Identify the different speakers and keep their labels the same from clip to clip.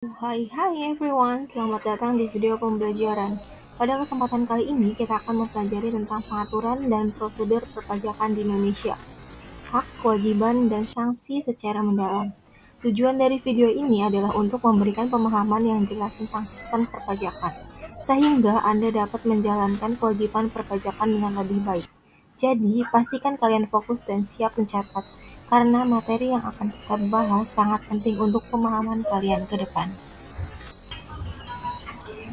Speaker 1: Hai everyone, selamat datang di video pembelajaran. Pada kesempatan kali ini kita akan mempelajari tentang pengaturan dan prosedur perpajakan di Indonesia, hak, kewajiban, dan sanksi secara mendalam. Tujuan dari video ini adalah untuk memberikan pemahaman yang jelas tentang sistem perpajakan, sehingga Anda dapat menjalankan kewajiban perpajakan dengan lebih baik. Jadi, pastikan kalian fokus dan siap mencatat, karena materi yang akan kita bahas sangat penting untuk pemahaman kalian ke depan.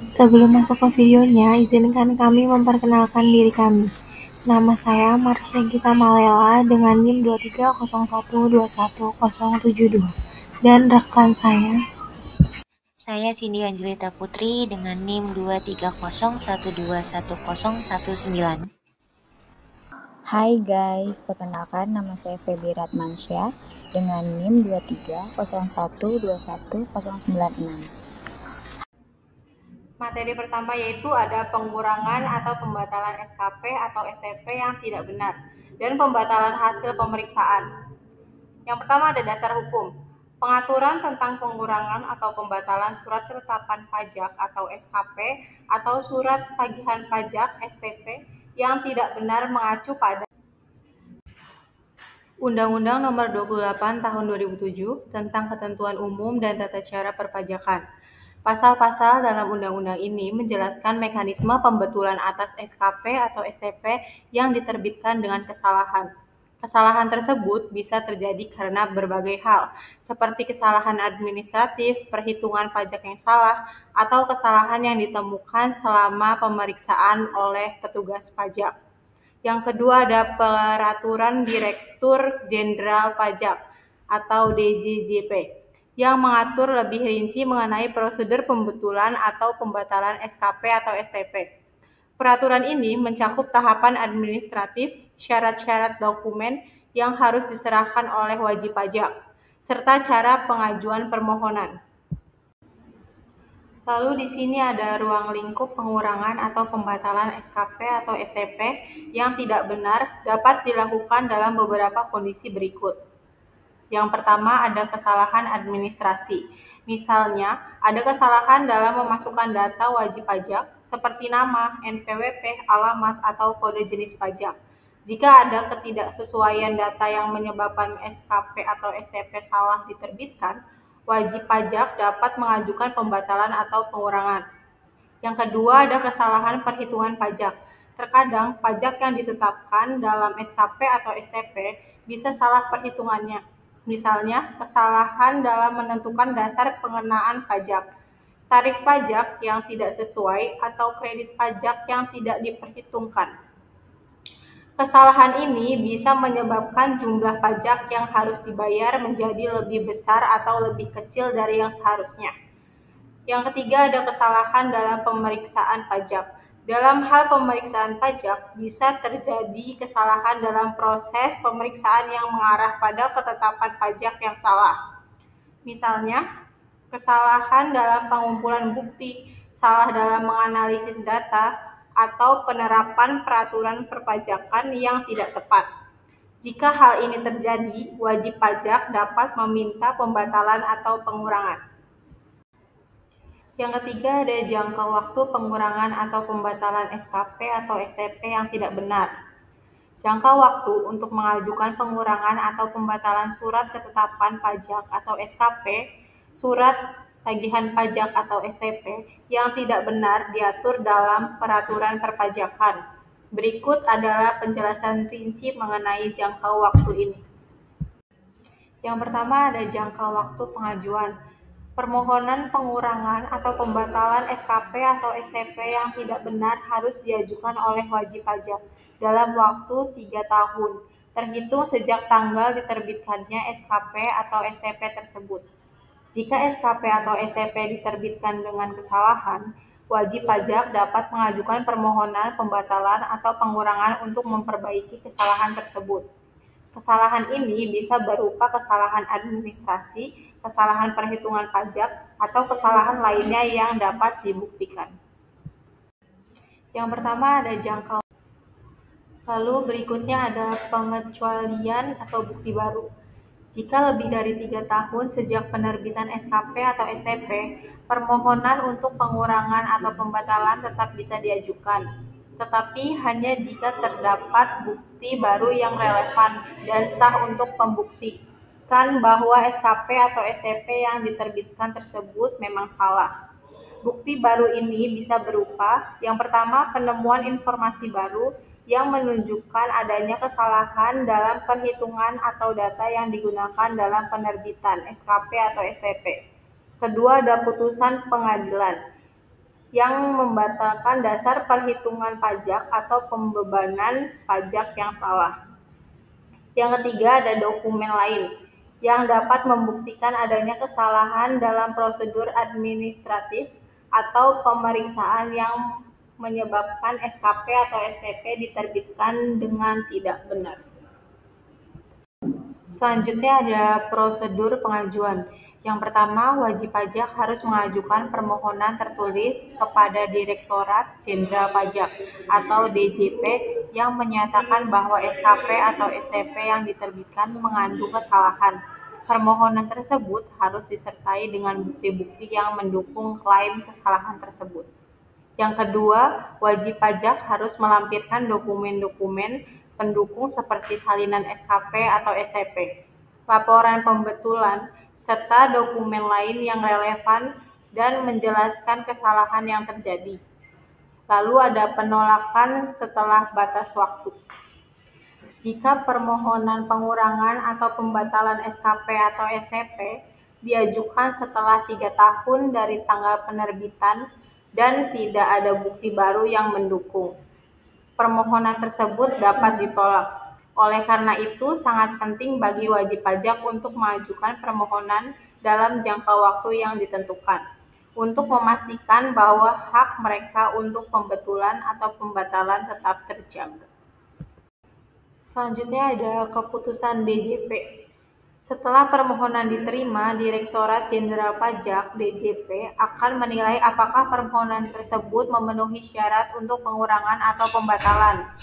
Speaker 1: Sebelum masuk ke videonya, izinkan kami memperkenalkan diri kami. Nama saya Marsha Gita Malela dengan NIM 2301210072 dan rekan
Speaker 2: Saya Cindy Angelita Putri dengan NIM 230121019.
Speaker 3: Hai guys, perkenalkan nama saya Feby Ratmansyah dengan NIM 2301211096.
Speaker 1: Materi pertama yaitu ada pengurangan atau pembatalan SKP atau STP yang tidak benar dan pembatalan hasil pemeriksaan. Yang pertama ada dasar hukum. Pengaturan tentang pengurangan atau pembatalan surat ketetapan pajak atau SKP atau surat tagihan pajak STP yang tidak benar mengacu pada Undang-Undang Nomor 28 Tahun 2007 tentang Ketentuan Umum dan Tata Cara Perpajakan. Pasal-pasal dalam undang-undang ini menjelaskan mekanisme pembetulan atas SKP atau STP yang diterbitkan dengan kesalahan. Kesalahan tersebut bisa terjadi karena berbagai hal, seperti kesalahan administratif, perhitungan pajak yang salah, atau kesalahan yang ditemukan selama pemeriksaan oleh petugas pajak. Yang kedua ada Peraturan Direktur Jenderal Pajak atau DJJP yang mengatur lebih rinci mengenai prosedur pembetulan atau pembatalan SKP atau STP. Peraturan ini mencakup tahapan administratif, syarat-syarat dokumen yang harus diserahkan oleh wajib pajak, serta cara pengajuan permohonan. Lalu di sini ada ruang lingkup pengurangan atau pembatalan SKP atau STP yang tidak benar dapat dilakukan dalam beberapa kondisi berikut. Yang pertama ada kesalahan administrasi. Misalnya, ada kesalahan dalam memasukkan data wajib pajak seperti nama, NPWP, alamat, atau kode jenis pajak. Jika ada ketidaksesuaian data yang menyebabkan SKP atau STP salah diterbitkan, wajib pajak dapat mengajukan pembatalan atau pengurangan. Yang kedua ada kesalahan perhitungan pajak. Terkadang pajak yang ditetapkan dalam SKP atau STP bisa salah perhitungannya. Misalnya, kesalahan dalam menentukan dasar pengenaan pajak, tarif pajak yang tidak sesuai, atau kredit pajak yang tidak diperhitungkan. Kesalahan ini bisa menyebabkan jumlah pajak yang harus dibayar menjadi lebih besar atau lebih kecil dari yang seharusnya. Yang ketiga ada kesalahan dalam pemeriksaan pajak. Dalam hal pemeriksaan pajak, bisa terjadi kesalahan dalam proses pemeriksaan yang mengarah pada ketetapan pajak yang salah. Misalnya, kesalahan dalam pengumpulan bukti, salah dalam menganalisis data, atau penerapan peraturan perpajakan yang tidak tepat. Jika hal ini terjadi, wajib pajak dapat meminta pembatalan atau pengurangan. Yang ketiga ada jangka waktu pengurangan atau pembatalan SKP atau STP yang tidak benar. Jangka waktu untuk mengajukan pengurangan atau pembatalan surat ketetapan pajak atau SKP, surat tagihan pajak atau STP yang tidak benar diatur dalam peraturan perpajakan. Berikut adalah penjelasan rinci mengenai jangka waktu ini. Yang pertama ada jangka waktu pengajuan. Permohonan pengurangan atau pembatalan SKP atau STP yang tidak benar harus diajukan oleh wajib pajak dalam waktu 3 tahun, terhitung sejak tanggal diterbitkannya SKP atau STP tersebut. Jika SKP atau STP diterbitkan dengan kesalahan, wajib pajak dapat mengajukan permohonan pembatalan atau pengurangan untuk memperbaiki kesalahan tersebut. Kesalahan ini bisa berupa kesalahan administrasi, kesalahan perhitungan pajak, atau kesalahan lainnya yang dapat dibuktikan. Yang pertama ada jangka. Lalu berikutnya ada pengecualian atau bukti baru. Jika lebih dari 3 tahun sejak penerbitan SKP atau STP, permohonan untuk pengurangan atau pembatalan tetap bisa diajukan, tetapi hanya jika terdapat bukti baru yang relevan dan sah untuk membuktikan bahwa SKP atau STP yang diterbitkan tersebut memang salah. Bukti baru ini bisa berupa, yang pertama, penemuan informasi baru yang menunjukkan adanya kesalahan dalam perhitungan atau data yang digunakan dalam penerbitan SKP atau STP. Kedua, ada putusan pengadilan yang membatalkan dasar perhitungan pajak atau pembebanan pajak yang salah. Yang ketiga, ada dokumen lain yang dapat membuktikan adanya kesalahan dalam prosedur administratif atau pemeriksaan yang menyebabkan SKP atau STP diterbitkan dengan tidak benar. Selanjutnya ada prosedur pengajuan. Yang pertama, wajib pajak harus mengajukan permohonan tertulis kepada Direktorat Jenderal Pajak atau DJP yang menyatakan bahwa SKP atau STP yang diterbitkan mengandung kesalahan. Permohonan tersebut harus disertai dengan bukti-bukti yang mendukung klaim kesalahan tersebut. Yang kedua, wajib pajak harus melampirkan dokumen-dokumen pendukung seperti salinan SKP atau STP, laporan pembetulan, serta dokumen lain yang relevan dan menjelaskan kesalahan yang terjadi. Lalu ada penolakan setelah batas waktu. Jika permohonan pengurangan atau pembatalan SKP atau STP diajukan setelah 3 tahun dari tanggal penerbitan dan tidak ada bukti baru yang mendukung, permohonan tersebut dapat ditolak. Oleh karena itu, sangat penting bagi wajib pajak untuk mengajukan permohonan dalam jangka waktu yang ditentukan, untuk memastikan bahwa hak mereka untuk pembetulan atau pembatalan tetap terjaga. Selanjutnya ada keputusan DJP. Setelah permohonan diterima, Direktorat Jenderal Pajak (DJP) akan menilai apakah permohonan tersebut memenuhi syarat untuk pengurangan atau pembatalan.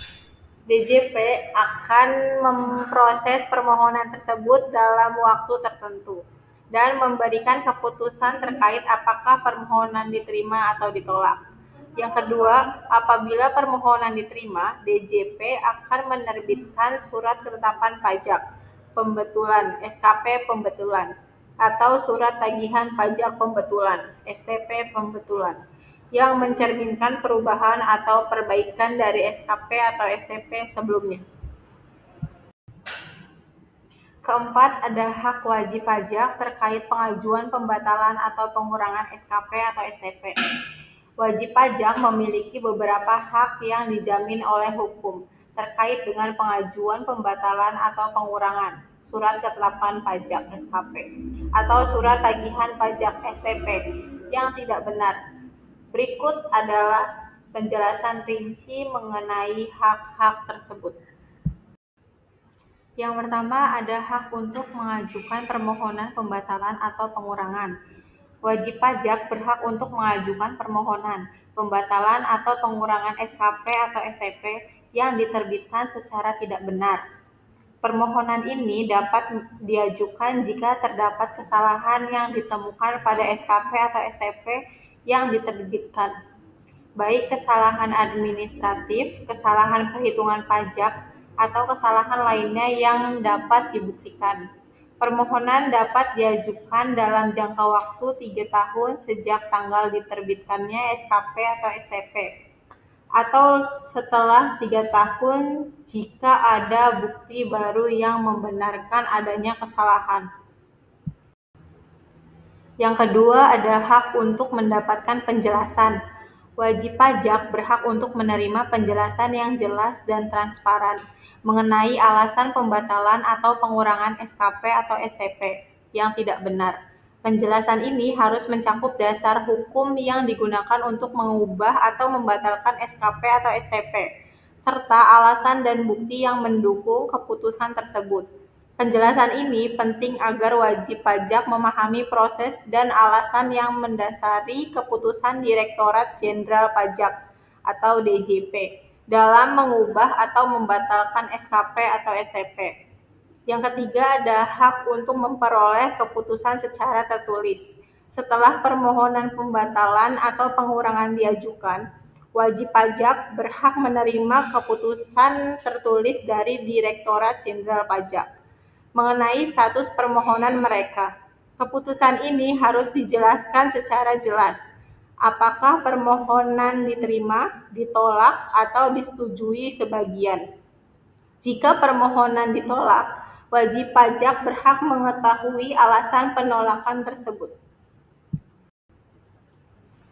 Speaker 1: DJP akan memproses permohonan tersebut dalam waktu tertentu dan memberikan keputusan terkait apakah permohonan diterima atau ditolak. Yang kedua, apabila permohonan diterima, DJP akan menerbitkan surat ketetapan pajak pembetulan (SKP pembetulan) atau surat tagihan pajak pembetulan (STP pembetulan) yang mencerminkan perubahan atau perbaikan dari SKP atau STP sebelumnya. Keempat, ada hak wajib pajak terkait pengajuan pembatalan atau pengurangan SKP atau STP. Wajib pajak memiliki beberapa hak yang dijamin oleh hukum terkait dengan pengajuan pembatalan atau pengurangan surat ketetapan pajak SKP atau surat tagihan pajak STP yang tidak benar. Berikut adalah penjelasan rinci mengenai hak-hak tersebut. Yang pertama, ada hak untuk mengajukan permohonan pembatalan atau pengurangan. Wajib pajak berhak untuk mengajukan permohonan pembatalan atau pengurangan SKP atau STP yang diterbitkan secara tidak benar. Permohonan ini dapat diajukan jika terdapat kesalahan yang ditemukan pada SKP atau STP yang diterbitkan, baik kesalahan administratif, kesalahan perhitungan pajak, atau kesalahan lainnya yang dapat dibuktikan. Permohonan dapat diajukan dalam jangka waktu 3 tahun sejak tanggal diterbitkannya SKP atau STP, atau setelah 3 tahun jika ada bukti baru yang membenarkan adanya kesalahan. Yang kedua, ada hak untuk mendapatkan penjelasan. Wajib pajak berhak untuk menerima penjelasan yang jelas dan transparan mengenai alasan pembatalan atau pengurangan SKP atau STP yang tidak benar. Penjelasan ini harus mencakup dasar hukum yang digunakan untuk mengubah atau membatalkan SKP atau STP, serta alasan dan bukti yang mendukung keputusan tersebut. Penjelasan ini penting agar wajib pajak memahami proses dan alasan yang mendasari keputusan Direktorat Jenderal Pajak atau DJP dalam mengubah atau membatalkan SKP atau STP. Yang ketiga ada hak untuk memperoleh keputusan secara tertulis. Setelah permohonan pembatalan atau pengurangan diajukan, wajib pajak berhak menerima keputusan tertulis dari Direktorat Jenderal Pajak mengenai status permohonan mereka. Keputusan ini harus dijelaskan secara jelas. Apakah permohonan diterima, ditolak, atau disetujui sebagian. Jika permohonan ditolak, wajib pajak berhak mengetahui alasan penolakan tersebut.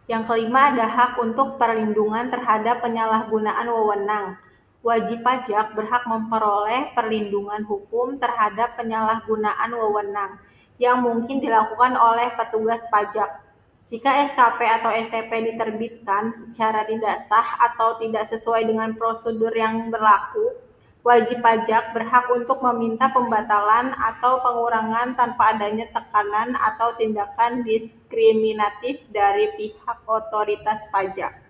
Speaker 1: Yang kelima ada hak untuk perlindungan terhadap penyalahgunaan wewenang. Wajib pajak berhak memperoleh perlindungan hukum terhadap penyalahgunaan wewenang yang mungkin dilakukan oleh petugas pajak. Jika SKP atau STP diterbitkan secara tidak sah atau tidak sesuai dengan prosedur yang berlaku, wajib pajak berhak untuk meminta pembatalan atau pengurangan tanpa adanya tekanan atau tindakan diskriminatif dari pihak otoritas pajak.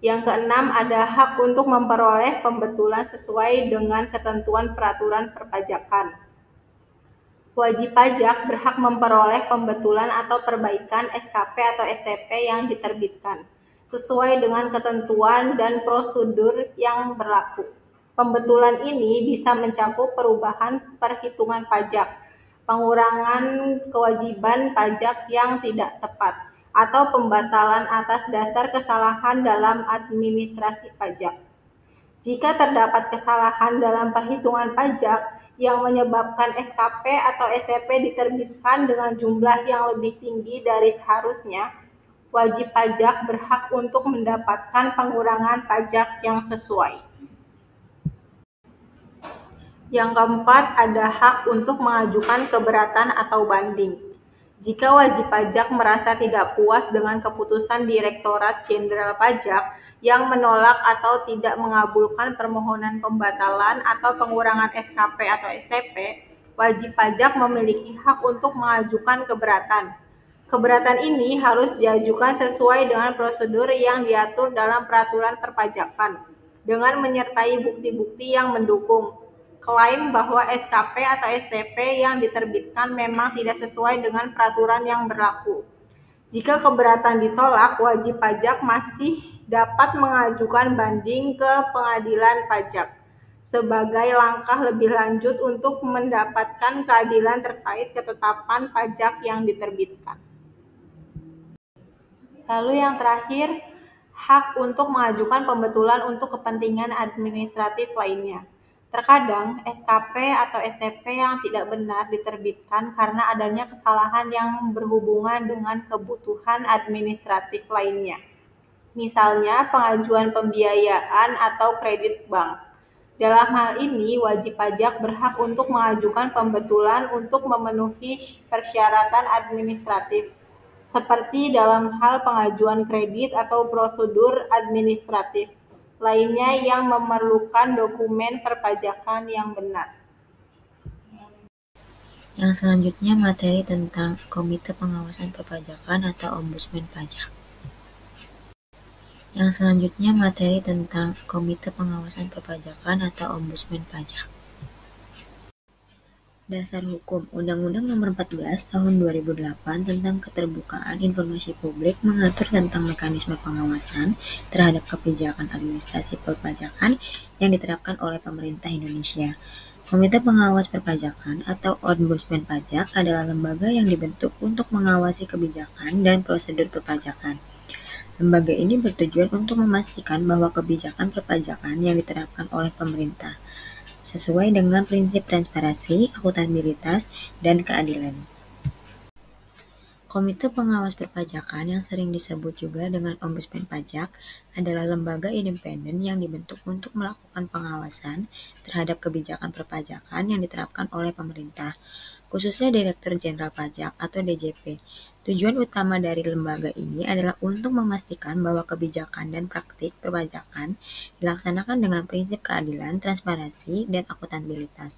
Speaker 1: Yang keenam ada hak untuk memperoleh pembetulan sesuai dengan ketentuan peraturan perpajakan. Wajib pajak berhak memperoleh pembetulan atau perbaikan SKP atau STP yang diterbitkan, sesuai dengan ketentuan dan prosedur yang berlaku. Pembetulan ini bisa mencakup perubahan perhitungan pajak, pengurangan kewajiban pajak yang tidak tepat, atau pembatalan atas dasar kesalahan dalam administrasi pajak. Jika terdapat kesalahan dalam perhitungan pajak yang menyebabkan SKP atau STP diterbitkan dengan jumlah yang lebih tinggi dari seharusnya, wajib pajak berhak untuk mendapatkan pengurangan pajak yang sesuai. Yang keempat, ada hak untuk mengajukan keberatan atau banding. Jika wajib pajak merasa tidak puas dengan keputusan Direktorat Jenderal Pajak yang menolak atau tidak mengabulkan permohonan pembatalan atau pengurangan SKP atau STP, wajib pajak memiliki hak untuk mengajukan keberatan. Keberatan ini harus diajukan sesuai dengan prosedur yang diatur dalam peraturan perpajakan, dengan menyertai bukti-bukti yang mendukung klaim bahwa SKP atau STP yang diterbitkan memang tidak sesuai dengan peraturan yang berlaku. Jika keberatan ditolak, wajib pajak masih dapat mengajukan banding ke pengadilan pajak sebagai langkah lebih lanjut untuk mendapatkan keadilan terkait ketetapan pajak yang diterbitkan. Lalu yang terakhir, hak untuk mengajukan pembetulan untuk kepentingan administratif lainnya. Terkadang, SKP atau STP yang tidak benar diterbitkan karena adanya kesalahan yang berhubungan dengan kebutuhan administratif lainnya. Misalnya, pengajuan pembiayaan atau kredit bank. Dalam hal ini, wajib pajak berhak untuk mengajukan pembetulan untuk memenuhi persyaratan administratif, seperti dalam hal pengajuan kredit atau prosedur administratif lainnya yang memerlukan dokumen perpajakan yang benar.
Speaker 2: Yang selanjutnya materi tentang Komite Pengawasan Perpajakan atau Ombudsman Pajak. Yang selanjutnya materi tentang Komite Pengawasan Perpajakan atau Ombudsman Pajak. Dasar Hukum Undang-Undang Nomor 14 Tahun 2008 tentang Keterbukaan Informasi Publik mengatur tentang mekanisme pengawasan terhadap kebijakan administrasi perpajakan yang diterapkan oleh pemerintah Indonesia. Komite Pengawas Perpajakan atau Ombudsman Pajak adalah lembaga yang dibentuk untuk mengawasi kebijakan dan prosedur perpajakan. Lembaga ini bertujuan untuk memastikan bahwa kebijakan perpajakan yang diterapkan oleh pemerintah sesuai dengan prinsip transparansi, akuntabilitas, dan keadilan. Komite Pengawas Perpajakan yang sering disebut juga dengan Ombudsman Pajak adalah lembaga independen yang dibentuk untuk melakukan pengawasan terhadap kebijakan perpajakan yang diterapkan oleh pemerintah, khususnya Direktur Jenderal Pajak atau DJP. Tujuan utama dari lembaga ini adalah untuk memastikan bahwa kebijakan dan praktik perpajakan dilaksanakan dengan prinsip keadilan, transparansi, dan akuntabilitas.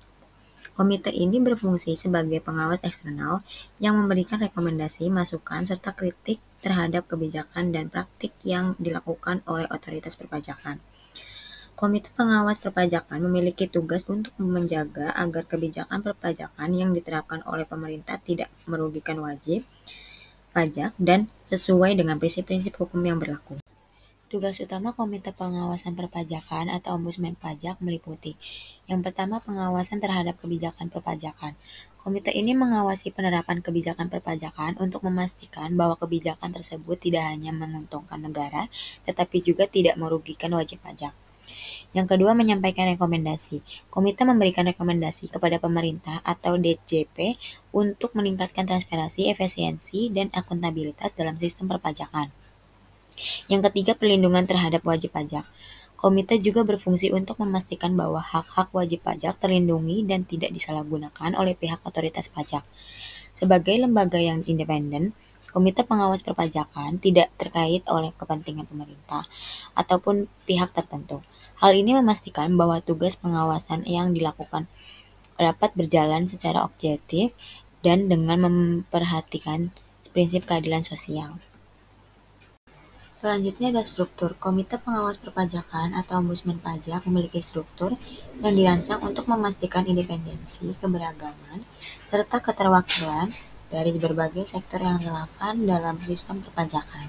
Speaker 2: Komite ini berfungsi sebagai pengawas eksternal yang memberikan rekomendasi, masukan, serta kritik terhadap kebijakan dan praktik yang dilakukan oleh otoritas perpajakan. Komite Pengawas Perpajakan memiliki tugas untuk menjaga agar kebijakan perpajakan yang diterapkan oleh pemerintah tidak merugikan wajib pajak dan sesuai dengan prinsip-prinsip hukum yang berlaku. Tugas utama Komite Pengawasan Perpajakan atau Ombudsman Pajak meliputi: yang pertama, pengawasan terhadap kebijakan perpajakan. Komite ini mengawasi penerapan kebijakan perpajakan untuk memastikan bahwa kebijakan tersebut tidak hanya menguntungkan negara, tetapi juga tidak merugikan wajib pajak. Yang kedua, menyampaikan rekomendasi. Komite memberikan rekomendasi kepada pemerintah atau DJP untuk meningkatkan transparansi, efisiensi, dan akuntabilitas dalam sistem perpajakan. Yang ketiga, perlindungan terhadap wajib pajak. Komite juga berfungsi untuk memastikan bahwa hak-hak wajib pajak terlindungi dan tidak disalahgunakan oleh pihak otoritas pajak. Sebagai lembaga yang independen, Komite Pengawas Perpajakan tidak terkait oleh kepentingan pemerintah ataupun pihak tertentu. Hal ini memastikan bahwa tugas pengawasan yang dilakukan dapat berjalan secara objektif dan dengan memperhatikan prinsip keadilan sosial. Selanjutnya ada struktur. Komite Pengawas Perpajakan atau Ombudsman Pajak memiliki struktur yang dirancang untuk memastikan independensi, keberagaman, serta keterwakilan dari berbagai sektor yang relevan dalam sistem perpajakan.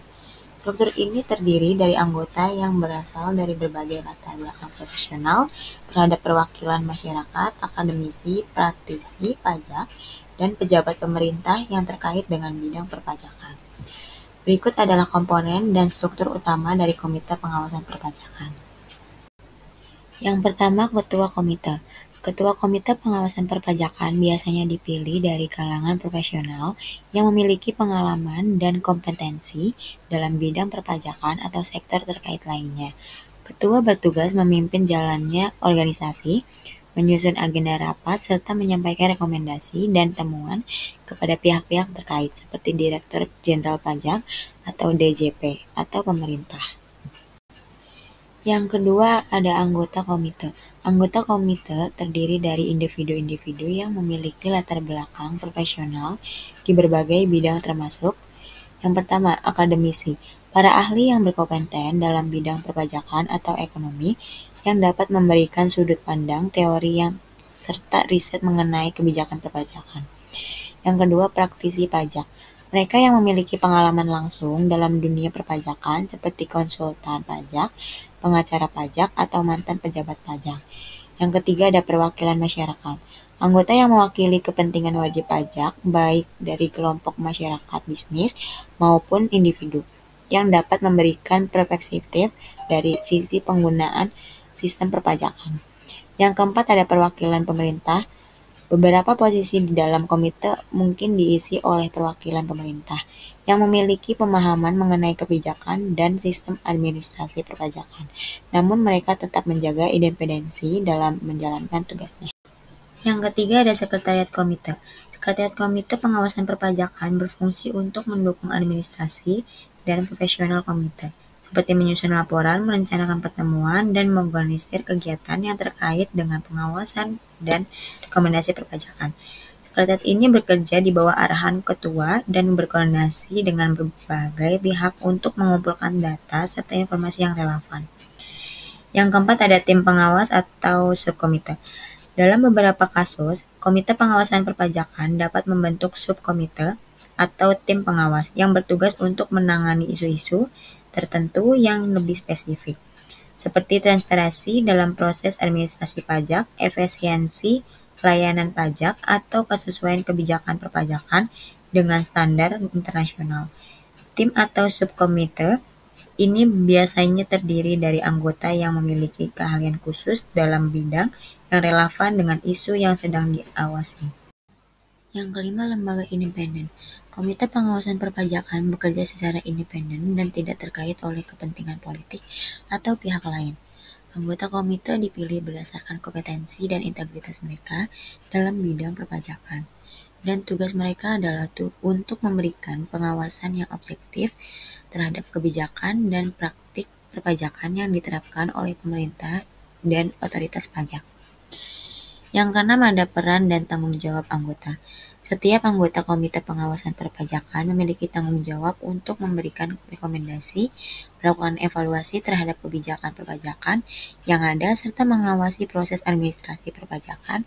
Speaker 2: Struktur ini terdiri dari anggota yang berasal dari berbagai latar belakang profesional terhadap perwakilan masyarakat, akademisi, praktisi pajak, dan pejabat pemerintah yang terkait dengan bidang perpajakan. Berikut adalah komponen dan struktur utama dari Komite Pengawasan Perpajakan. Yang pertama, Ketua Komite. Ketua Komite Pengawasan Perpajakan biasanya dipilih dari kalangan profesional yang memiliki pengalaman dan kompetensi dalam bidang perpajakan atau sektor terkait lainnya. Ketua bertugas memimpin jalannya organisasi, menyusun agenda rapat, serta menyampaikan rekomendasi dan temuan kepada pihak-pihak terkait seperti Direktur Jenderal Pajak atau DJP atau pemerintah. Yang kedua, ada anggota komite. Anggota komite terdiri dari individu-individu yang memiliki latar belakang profesional di berbagai bidang termasuk: yang pertama, akademisi. Para ahli yang berkompeten dalam bidang perpajakan atau ekonomi yang dapat memberikan sudut pandang, teori yang serta riset mengenai kebijakan perpajakan. Yang kedua, praktisi pajak. Mereka yang memiliki pengalaman langsung dalam dunia perpajakan seperti konsultan pajak, pengacara pajak, atau mantan pejabat pajak. Yang ketiga, ada perwakilan masyarakat. Anggota yang mewakili kepentingan wajib pajak, baik dari kelompok masyarakat bisnis maupun individu, yang dapat memberikan perspektif dari sisi penggunaan sistem perpajakan. Yang keempat, ada perwakilan pemerintah. Beberapa posisi di dalam komite mungkin diisi oleh perwakilan pemerintah yang memiliki pemahaman mengenai kebijakan dan sistem administrasi perpajakan, namun mereka tetap menjaga independensi dalam menjalankan tugasnya. Yang ketiga, ada sekretariat komite. Sekretariat Komite Pengawasan Perpajakan berfungsi untuk mendukung administrasi dan profesional komite, seperti menyusun laporan, merencanakan pertemuan, dan mengorganisir kegiatan yang terkait dengan pengawasan dan rekomendasi perpajakan. Sekretariat ini bekerja di bawah arahan ketua dan berkoordinasi dengan berbagai pihak untuk mengumpulkan data serta informasi yang relevan. Yang keempat, ada tim pengawas atau subkomite. Dalam beberapa kasus, Komite Pengawasan Perpajakan dapat membentuk subkomite atau tim pengawas yang bertugas untuk menangani isu-isu tertentu yang lebih spesifik, seperti transparansi dalam proses administrasi pajak, efisiensi layanan pajak, atau kesesuaian kebijakan perpajakan dengan standar internasional. Tim atau subkomite ini biasanya terdiri dari anggota yang memiliki keahlian khusus dalam bidang yang relevan dengan isu yang sedang diawasi. Yang kelima, lembaga independen. Komite Pengawasan Perpajakan bekerja secara independen dan tidak terkait oleh kepentingan politik atau pihak lain. Anggota komite dipilih berdasarkan kompetensi dan integritas mereka dalam bidang perpajakan, dan tugas mereka adalah untuk memberikan pengawasan yang objektif terhadap kebijakan dan praktik perpajakan yang diterapkan oleh pemerintah dan otoritas pajak. Yang keenam, ada peran dan tanggung jawab anggota. Setiap anggota Komite Pengawasan Perpajakan memiliki tanggung jawab untuk memberikan rekomendasi, melakukan evaluasi terhadap kebijakan perpajakan yang ada, serta mengawasi proses administrasi perpajakan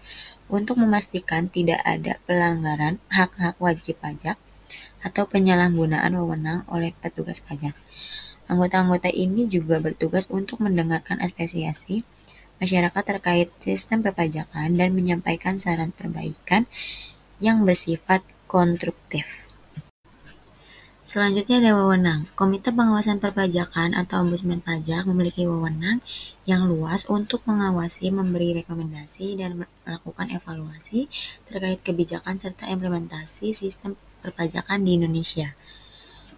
Speaker 2: untuk memastikan tidak ada pelanggaran hak-hak wajib pajak atau penyalahgunaan wewenang oleh petugas pajak. Anggota-anggota ini juga bertugas untuk mendengarkan aspirasi masyarakat terkait sistem perpajakan dan menyampaikan saran perbaikan yang bersifat konstruktif. Selanjutnya ada wewenang. Komite Pengawasan Perpajakan atau Ombudsman Pajak memiliki wewenang yang luas untuk mengawasi, memberi rekomendasi, dan melakukan evaluasi terkait kebijakan serta implementasi sistem perpajakan di Indonesia.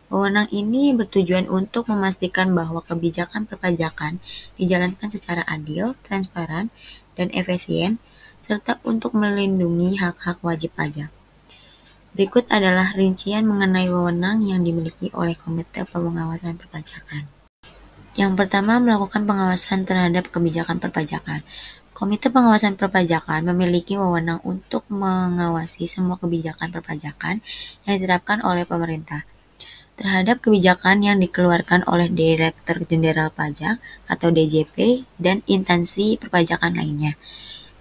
Speaker 2: Wewenang ini bertujuan untuk memastikan bahwa kebijakan perpajakan dijalankan secara adil, transparan, dan efisien, serta untuk melindungi hak-hak wajib pajak. Berikut adalah rincian mengenai wewenang yang dimiliki oleh Komite Pengawasan Perpajakan. Yang pertama, melakukan pengawasan terhadap kebijakan perpajakan. Komite Pengawasan Perpajakan memiliki wewenang untuk mengawasi semua kebijakan perpajakan yang diterapkan oleh pemerintah terhadap kebijakan yang dikeluarkan oleh Direktur Jenderal Pajak atau DJP dan instansi perpajakan lainnya.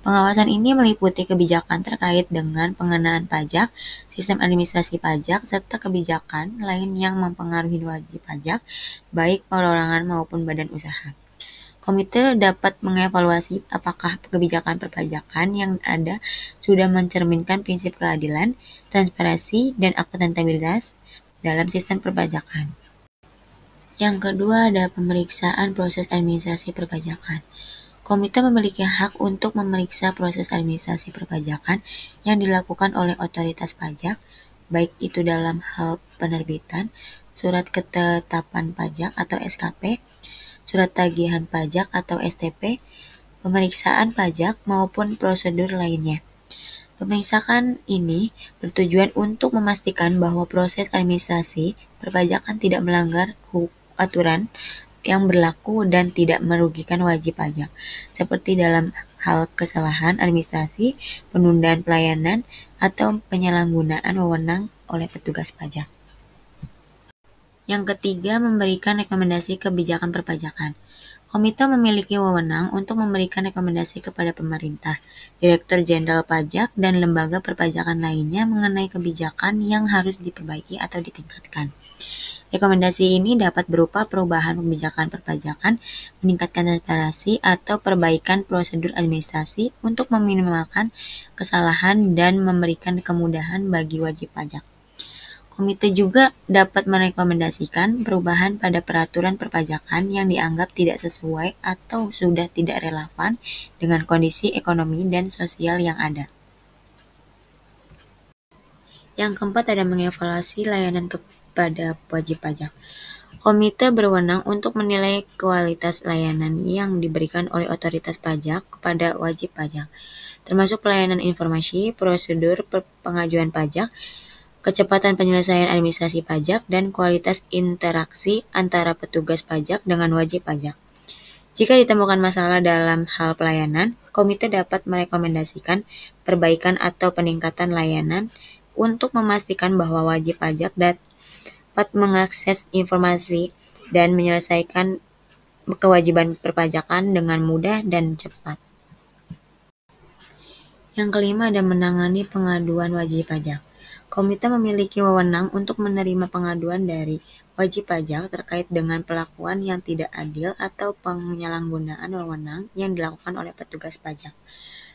Speaker 2: Pengawasan ini meliputi kebijakan terkait dengan pengenaan pajak, sistem administrasi pajak, serta kebijakan lain yang mempengaruhi wajib pajak, baik perorangan maupun badan usaha. Komite dapat mengevaluasi apakah kebijakan perpajakan yang ada sudah mencerminkan prinsip keadilan, transparansi, dan akuntabilitas dalam sistem perpajakan. Yang kedua ada pemeriksaan proses administrasi perpajakan. Komite memiliki hak untuk memeriksa proses administrasi perpajakan yang dilakukan oleh otoritas pajak, baik itu dalam hal penerbitan surat ketetapan pajak atau SKP, surat tagihan pajak atau STP, pemeriksaan pajak, maupun prosedur lainnya. Pemeriksaan ini bertujuan untuk memastikan bahwa proses administrasi perpajakan tidak melanggar aturan yang berlaku dan tidak merugikan wajib pajak, seperti dalam hal kesalahan administrasi, penundaan pelayanan, atau penyalahgunaan wewenang oleh petugas pajak. Yang ketiga, memberikan rekomendasi kebijakan perpajakan. Komite memiliki wewenang untuk memberikan rekomendasi kepada pemerintah, Direktur Jenderal Pajak, dan lembaga perpajakan lainnya mengenai kebijakan yang harus diperbaiki atau ditingkatkan. Rekomendasi ini dapat berupa perubahan kebijakan perpajakan, meningkatkan transparansi, atau perbaikan prosedur administrasi untuk meminimalkan kesalahan dan memberikan kemudahan bagi wajib pajak. Komite juga dapat merekomendasikan perubahan pada peraturan perpajakan yang dianggap tidak sesuai atau sudah tidak relevan dengan kondisi ekonomi dan sosial yang ada. Yang keempat ada mengevaluasi layanan kepada wajib pajak. Komite berwenang untuk menilai kualitas layanan yang diberikan oleh otoritas pajak kepada wajib pajak, termasuk pelayanan informasi, prosedur pengajuan pajak, kecepatan penyelesaian administrasi pajak, dan kualitas interaksi antara petugas pajak dengan wajib pajak. Jika ditemukan masalah dalam hal pelayanan, komite dapat merekomendasikan perbaikan atau peningkatan layanan untuk memastikan bahwa wajib pajak dapat mengakses informasi dan menyelesaikan kewajiban perpajakan dengan mudah dan cepat. Yang kelima ada menangani pengaduan wajib pajak. Komite memiliki wewenang untuk menerima pengaduan dari wajib pajak terkait dengan perlakuan yang tidak adil atau penyalahgunaan wewenang yang dilakukan oleh petugas pajak.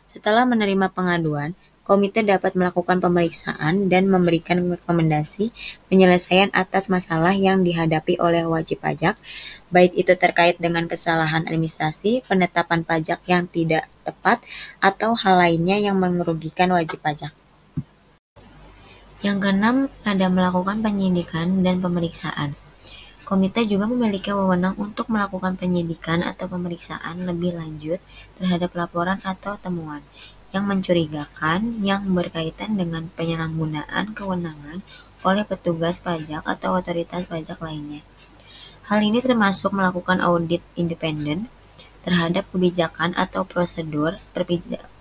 Speaker 2: Setelah menerima pengaduan, komite dapat melakukan pemeriksaan dan memberikan rekomendasi penyelesaian atas masalah yang dihadapi oleh wajib pajak, baik itu terkait dengan kesalahan administrasi, penetapan pajak yang tidak tepat, atau hal lainnya yang merugikan wajib pajak. Yang keenam ada melakukan penyidikan dan pemeriksaan. Komite juga memiliki wewenang untuk melakukan penyidikan atau pemeriksaan lebih lanjut terhadap laporan atau temuan yang mencurigakan yang berkaitan dengan penyalahgunaan kewenangan oleh petugas pajak atau otoritas pajak lainnya. Hal ini termasuk melakukan audit independen terhadap kebijakan atau prosedur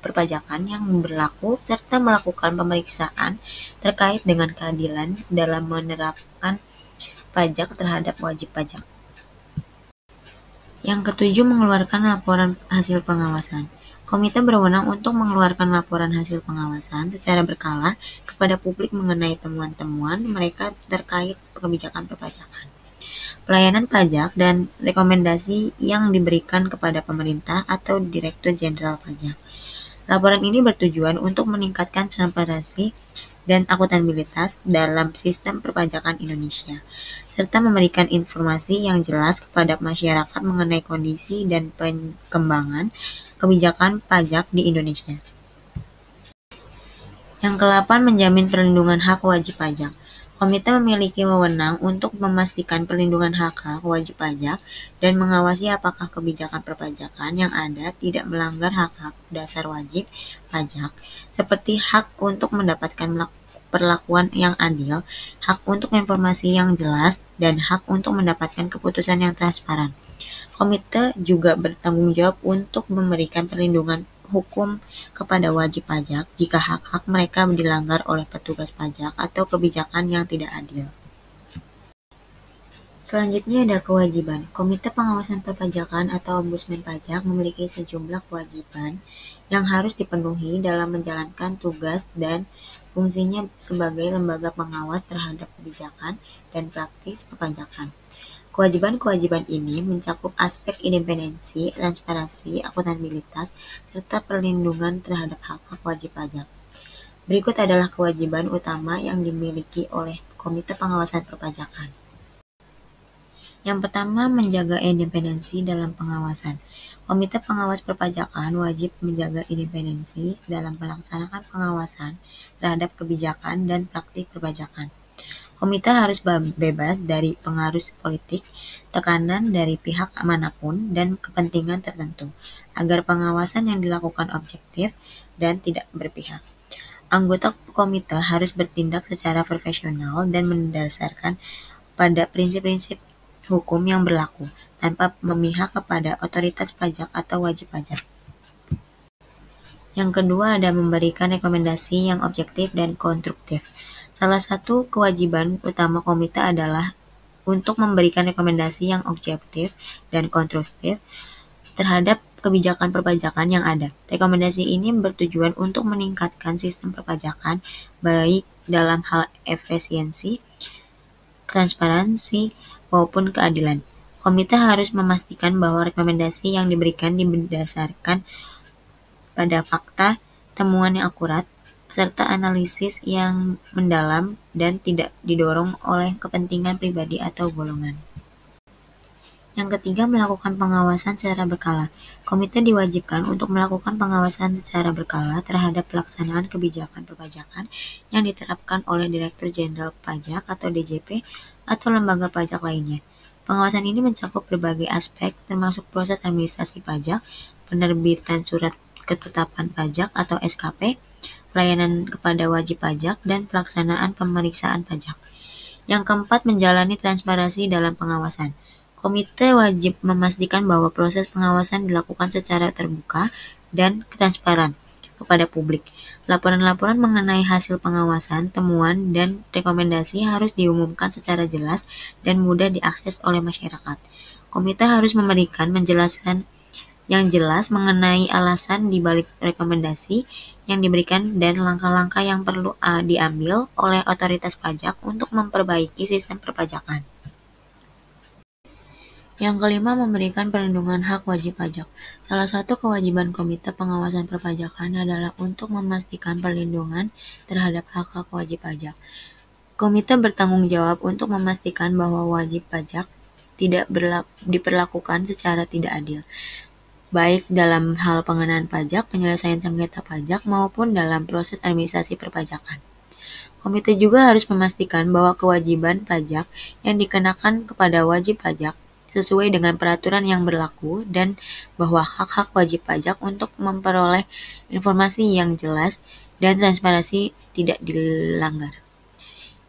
Speaker 2: perpajakan yang berlaku serta melakukan pemeriksaan terkait dengan keadilan dalam menerapkan pajak terhadap wajib pajak. Yang ketujuh, mengeluarkan laporan hasil pengawasan. Komite berwenang untuk mengeluarkan laporan hasil pengawasan secara berkala kepada publik mengenai temuan-temuan mereka terkait kebijakan perpajakan, pelayanan pajak, dan rekomendasi yang diberikan kepada pemerintah atau Direktur Jenderal Pajak. Laporan ini bertujuan untuk meningkatkan transparansi dan akuntabilitas dalam sistem perpajakan Indonesia, serta memberikan informasi yang jelas kepada masyarakat mengenai kondisi dan perkembangan kebijakan pajak di Indonesia. Yang ke-8, menjamin perlindungan hak wajib pajak. Komite memiliki wewenang untuk memastikan perlindungan hak wajib pajak dan mengawasi apakah kebijakan perpajakan yang ada tidak melanggar hak-hak dasar wajib pajak, seperti hak untuk mendapatkan perlakuan yang adil, hak untuk informasi yang jelas, dan hak untuk mendapatkan keputusan yang transparan. Komite juga bertanggung jawab untuk memberikan perlindungan hukum kepada wajib pajak jika hak-hak mereka dilanggar oleh petugas pajak atau kebijakan yang tidak adil. Selanjutnya ada kewajiban. Komite Pengawasan Perpajakan atau Ombudsman Pajak memiliki sejumlah kewajiban yang harus dipenuhi dalam menjalankan tugas dan fungsinya sebagai lembaga pengawas terhadap kebijakan dan praktis perpajakan. Kewajiban-kewajiban ini mencakup aspek independensi, transparansi, akuntabilitas, serta perlindungan terhadap hak-hak wajib pajak. Berikut adalah kewajiban utama yang dimiliki oleh Komite Pengawasan Perpajakan. Yang pertama, menjaga independensi dalam pengawasan. Komite Pengawas Perpajakan wajib menjaga independensi dalam melaksanakan pengawasan terhadap kebijakan dan praktik perpajakan. Komite harus bebas dari pengaruh politik, tekanan dari pihak manapun, dan kepentingan tertentu, agar pengawasan yang dilakukan objektif dan tidak berpihak. Anggota komite harus bertindak secara profesional dan mendasarkan pada prinsip-prinsip hukum yang berlaku, tanpa memihak kepada otoritas pajak atau wajib pajak. Yang kedua ada memberikan rekomendasi yang objektif dan konstruktif. Salah satu kewajiban utama komite adalah untuk memberikan rekomendasi yang objektif dan konstruktif terhadap kebijakan perpajakan yang ada. Rekomendasi ini bertujuan untuk meningkatkan sistem perpajakan baik dalam hal efisiensi, transparansi, maupun keadilan. Komite harus memastikan bahwa rekomendasi yang diberikan didasarkan pada fakta, temuan yang akurat, serta analisis yang mendalam dan tidak didorong oleh kepentingan pribadi atau golongan. Yang ketiga, melakukan pengawasan secara berkala. Komite diwajibkan untuk melakukan pengawasan secara berkala terhadap pelaksanaan kebijakan perpajakan yang diterapkan oleh Direktur Jenderal Pajak atau DJP atau lembaga pajak lainnya. Pengawasan ini mencakup berbagai aspek termasuk proses administrasi pajak, penerbitan surat ketetapan pajak atau SKP, pelayanan kepada wajib pajak, dan pelaksanaan pemeriksaan pajak. Yang keempat, menjalani transparansi dalam pengawasan. Komite wajib memastikan bahwa proses pengawasan dilakukan secara terbuka dan transparan kepada publik. Laporan-laporan mengenai hasil pengawasan, temuan, dan rekomendasi harus diumumkan secara jelas dan mudah diakses oleh masyarakat. Komite harus memberikan penjelasan yang jelas mengenai alasan di balik rekomendasi yang diberikan dan langkah-langkah yang perlu diambil oleh otoritas pajak untuk memperbaiki sistem perpajakan. Yang kelima, memberikan perlindungan hak wajib pajak. Salah satu kewajiban Komite Pengawasan Perpajakan adalah untuk memastikan perlindungan terhadap hak-hak wajib pajak. Komite bertanggung jawab untuk memastikan bahwa wajib pajak tidak diperlakukan secara tidak adil, baik dalam hal pengenaan pajak, penyelesaian sengketa pajak, maupun dalam proses administrasi perpajakan. Komite juga harus memastikan bahwa kewajiban pajak yang dikenakan kepada wajib pajak sesuai dengan peraturan yang berlaku dan bahwa hak-hak wajib pajak untuk memperoleh informasi yang jelas dan transparansi tidak dilanggar.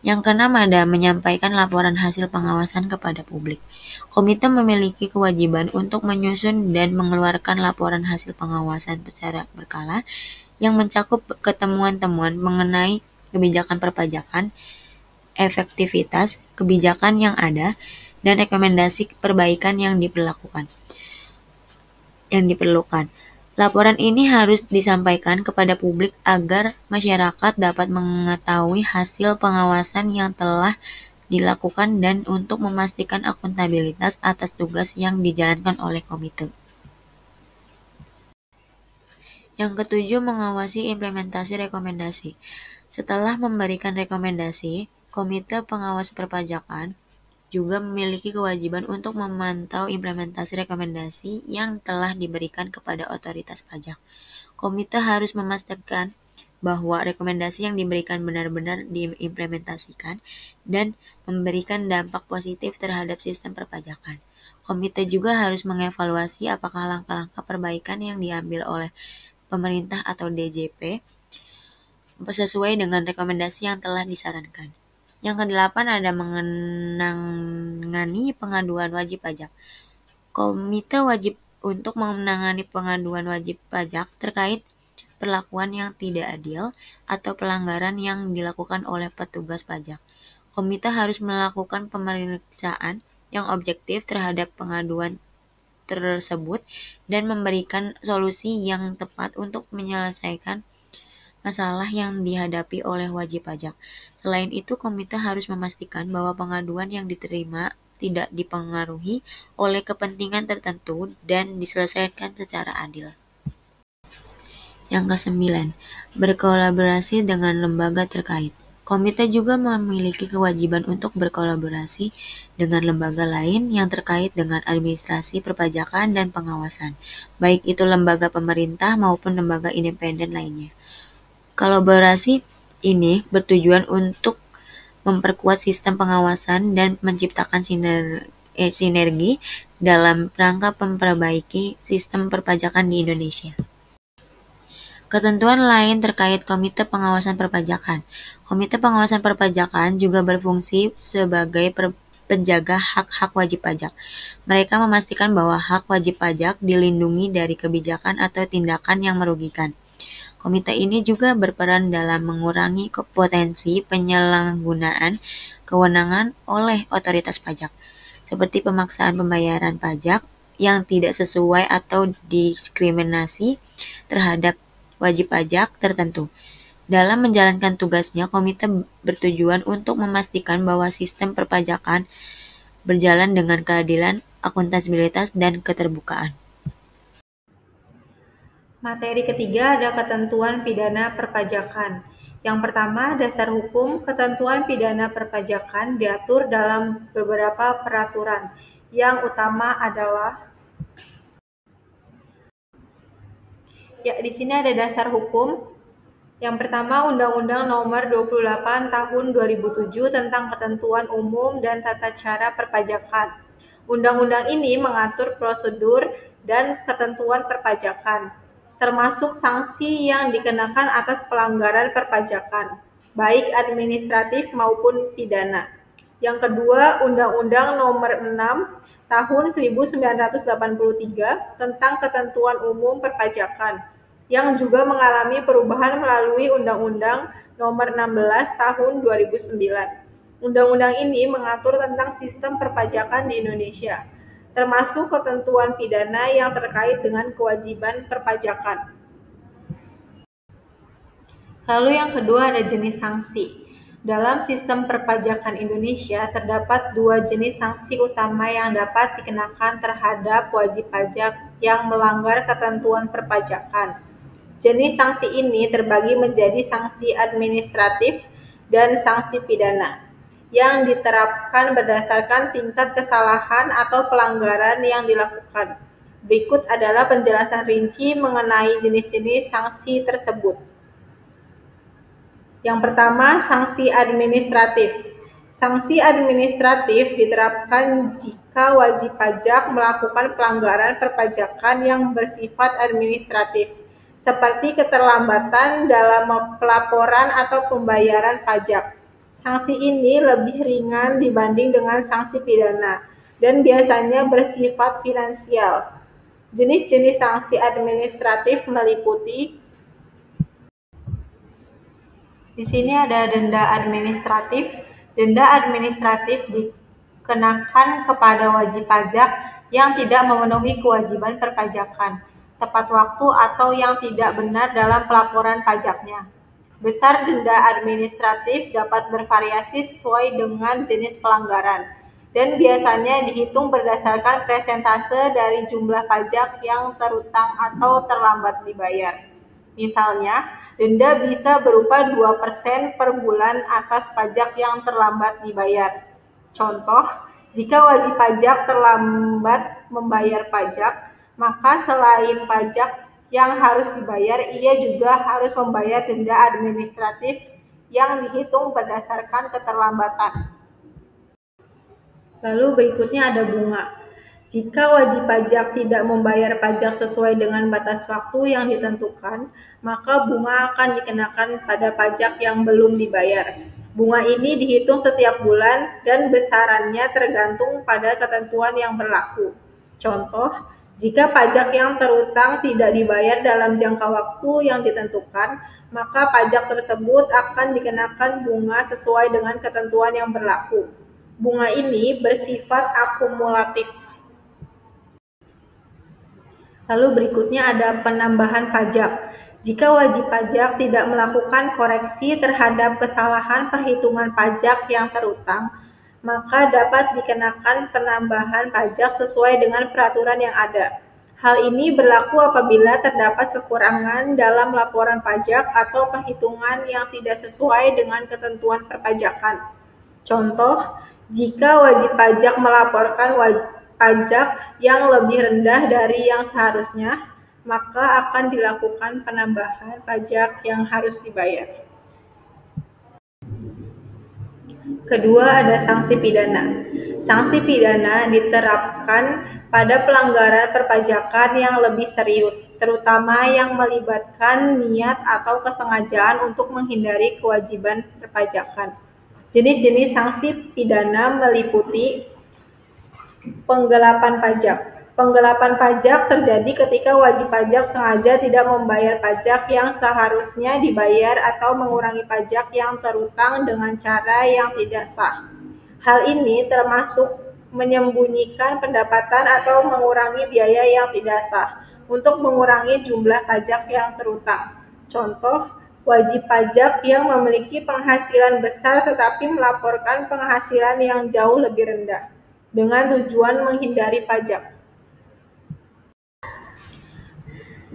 Speaker 2: Yang keenam ada menyampaikan laporan hasil pengawasan kepada publik. Komite memiliki kewajiban untuk menyusun dan mengeluarkan laporan hasil pengawasan secara berkala yang mencakup ketemuan-temuan mengenai kebijakan perpajakan, efektivitas kebijakan yang ada, dan rekomendasi perbaikan yang diperlukan. Laporan ini harus disampaikan kepada publik agar masyarakat dapat mengetahui hasil pengawasan yang telah dilakukan dan untuk memastikan akuntabilitas atas tugas yang dijalankan oleh komite. Yang ketujuh, mengawasi implementasi rekomendasi. Setelah memberikan rekomendasi, Komite Pengawas Perpajakan juga memiliki kewajiban untuk memantau implementasi rekomendasi yang telah diberikan kepada otoritas pajak. Komite harus memastikan bahwa rekomendasi yang diberikan benar-benar diimplementasikan dan memberikan dampak positif terhadap sistem perpajakan. Komite juga harus mengevaluasi apakah langkah-langkah perbaikan yang diambil oleh pemerintah atau DJP sesuai dengan rekomendasi yang telah disarankan. Yang kedelapan ada menangani pengaduan wajib pajak. Komite wajib untuk menangani pengaduan wajib pajak terkait perlakuan yang tidak adil atau pelanggaran yang dilakukan oleh petugas pajak. Komite harus melakukan pemeriksaan yang objektif terhadap pengaduan tersebut dan memberikan solusi yang tepat untuk menyelesaikan masalah yang dihadapi oleh wajib pajak. Selain itu, komite harus memastikan bahwa pengaduan yang diterima tidak dipengaruhi oleh kepentingan tertentu dan diselesaikan secara adil. Yang kesembilan, berkolaborasi dengan lembaga terkait. Komite juga memiliki kewajiban untuk berkolaborasi dengan lembaga lain yang terkait dengan administrasi perpajakan dan pengawasan, baik itu lembaga pemerintah maupun lembaga independen lainnya. Kolaborasi ini bertujuan untuk memperkuat sistem pengawasan dan menciptakan sinergi dalam rangka memperbaiki sistem perpajakan di Indonesia. Ketentuan lain terkait Komite Pengawasan Perpajakan. Komite Pengawasan Perpajakan juga berfungsi sebagai penjaga hak-hak wajib pajak. Mereka memastikan bahwa hak wajib pajak dilindungi dari kebijakan atau tindakan yang merugikan. Komite ini juga berperan dalam mengurangi potensi penyalahgunaan kewenangan oleh otoritas pajak, seperti pemaksaan pembayaran pajak yang tidak sesuai atau diskriminasi terhadap wajib pajak tertentu. Dalam menjalankan tugasnya, komite bertujuan untuk memastikan bahwa sistem perpajakan berjalan dengan keadilan, akuntabilitas, dan keterbukaan.
Speaker 1: Materi ketiga ada ketentuan pidana perpajakan. Yang pertama, dasar hukum ketentuan pidana perpajakan diatur dalam beberapa peraturan. Yang utama adalah di sini ada dasar hukum. Yang pertama, Undang-Undang Nomor 28 Tahun 2007 tentang Ketentuan Umum dan Tata Cara Perpajakan. Undang-undang ini mengatur prosedur dan ketentuan perpajakan, termasuk sanksi yang dikenakan atas pelanggaran perpajakan, baik administratif maupun pidana. Yang kedua, Undang-Undang Nomor 6 Tahun 1983 tentang Ketentuan Umum Perpajakan, yang juga mengalami perubahan melalui Undang-Undang Nomor 16 Tahun 2009. Undang-undang ini mengatur tentang sistem perpajakan di Indonesia, termasuk ketentuan pidana yang terkait dengan kewajiban perpajakan. Lalu yang kedua ada jenis sanksi. Dalam sistem perpajakan Indonesia terdapat dua jenis sanksi utama yang dapat dikenakan terhadap wajib pajak yang melanggar ketentuan perpajakan. Jenis sanksi ini terbagi menjadi sanksi administratif dan sanksi pidana, yang diterapkan berdasarkan tingkat kesalahan atau pelanggaran yang dilakukan. Berikut adalah penjelasan rinci mengenai jenis-jenis sanksi tersebut. Yang pertama, sanksi administratif. Sanksi administratif diterapkan jika wajib pajak melakukan pelanggaran perpajakan yang bersifat administratif, seperti keterlambatan dalam pelaporan atau pembayaran pajak. Sanksi ini lebih ringan dibanding dengan sanksi pidana dan biasanya bersifat finansial. Jenis-jenis sanksi administratif meliputi di sini ada denda administratif. Denda administratif dikenakan kepada wajib pajak yang tidak memenuhi kewajiban perpajakan, tepat waktu atau yang tidak benar dalam pelaporan pajaknya. Besar denda administratif dapat bervariasi sesuai dengan jenis pelanggaran dan biasanya dihitung berdasarkan persentase dari jumlah pajak yang terutang atau terlambat dibayar. Misalnya, denda bisa berupa 2% per bulan atas pajak yang terlambat dibayar. Contoh, jika wajib pajak terlambat membayar pajak, maka selain pajak yang harus dibayar, ia juga harus membayar denda administratif yang dihitung berdasarkan keterlambatan. Lalu berikutnya ada bunga. Jika wajib pajak tidak membayar pajak sesuai dengan batas waktu yang ditentukan, maka bunga akan dikenakan pada pajak yang belum dibayar. Bunga ini dihitung setiap bulan dan besarannya tergantung pada ketentuan yang berlaku. Contoh, jika pajak yang terutang tidak dibayar dalam jangka waktu yang ditentukan, maka pajak tersebut akan dikenakan bunga sesuai dengan ketentuan yang berlaku. Bunga ini bersifat akumulatif. Lalu berikutnya ada penambahan pajak. Jika wajib pajak tidak melakukan koreksi terhadap kesalahan perhitungan pajak yang terutang, maka dapat dikenakan penambahan pajak sesuai dengan peraturan yang ada. Hal ini berlaku apabila terdapat kekurangan dalam laporan pajak atau perhitungan yang tidak sesuai dengan ketentuan perpajakan. Contoh, jika wajib pajak melaporkan pajak yang lebih rendah dari yang seharusnya, maka akan dilakukan penambahan pajak yang harus dibayar. Kedua, ada sanksi pidana. Sanksi pidana diterapkan pada pelanggaran perpajakan yang lebih serius, terutama yang melibatkan niat atau kesengajaan untuk menghindari kewajiban perpajakan. Jenis-jenis sanksi pidana meliputi penggelapan pajak. Penggelapan pajak terjadi ketika wajib pajak sengaja tidak membayar pajak yang seharusnya dibayar atau mengurangi pajak yang terutang dengan cara yang tidak sah. Hal ini termasuk menyembunyikan pendapatan atau mengurangi biaya yang tidak sah untuk mengurangi jumlah pajak yang terutang. Contoh, wajib pajak yang memiliki penghasilan besar tetapi melaporkan penghasilan yang jauh lebih rendah dengan tujuan menghindari pajak.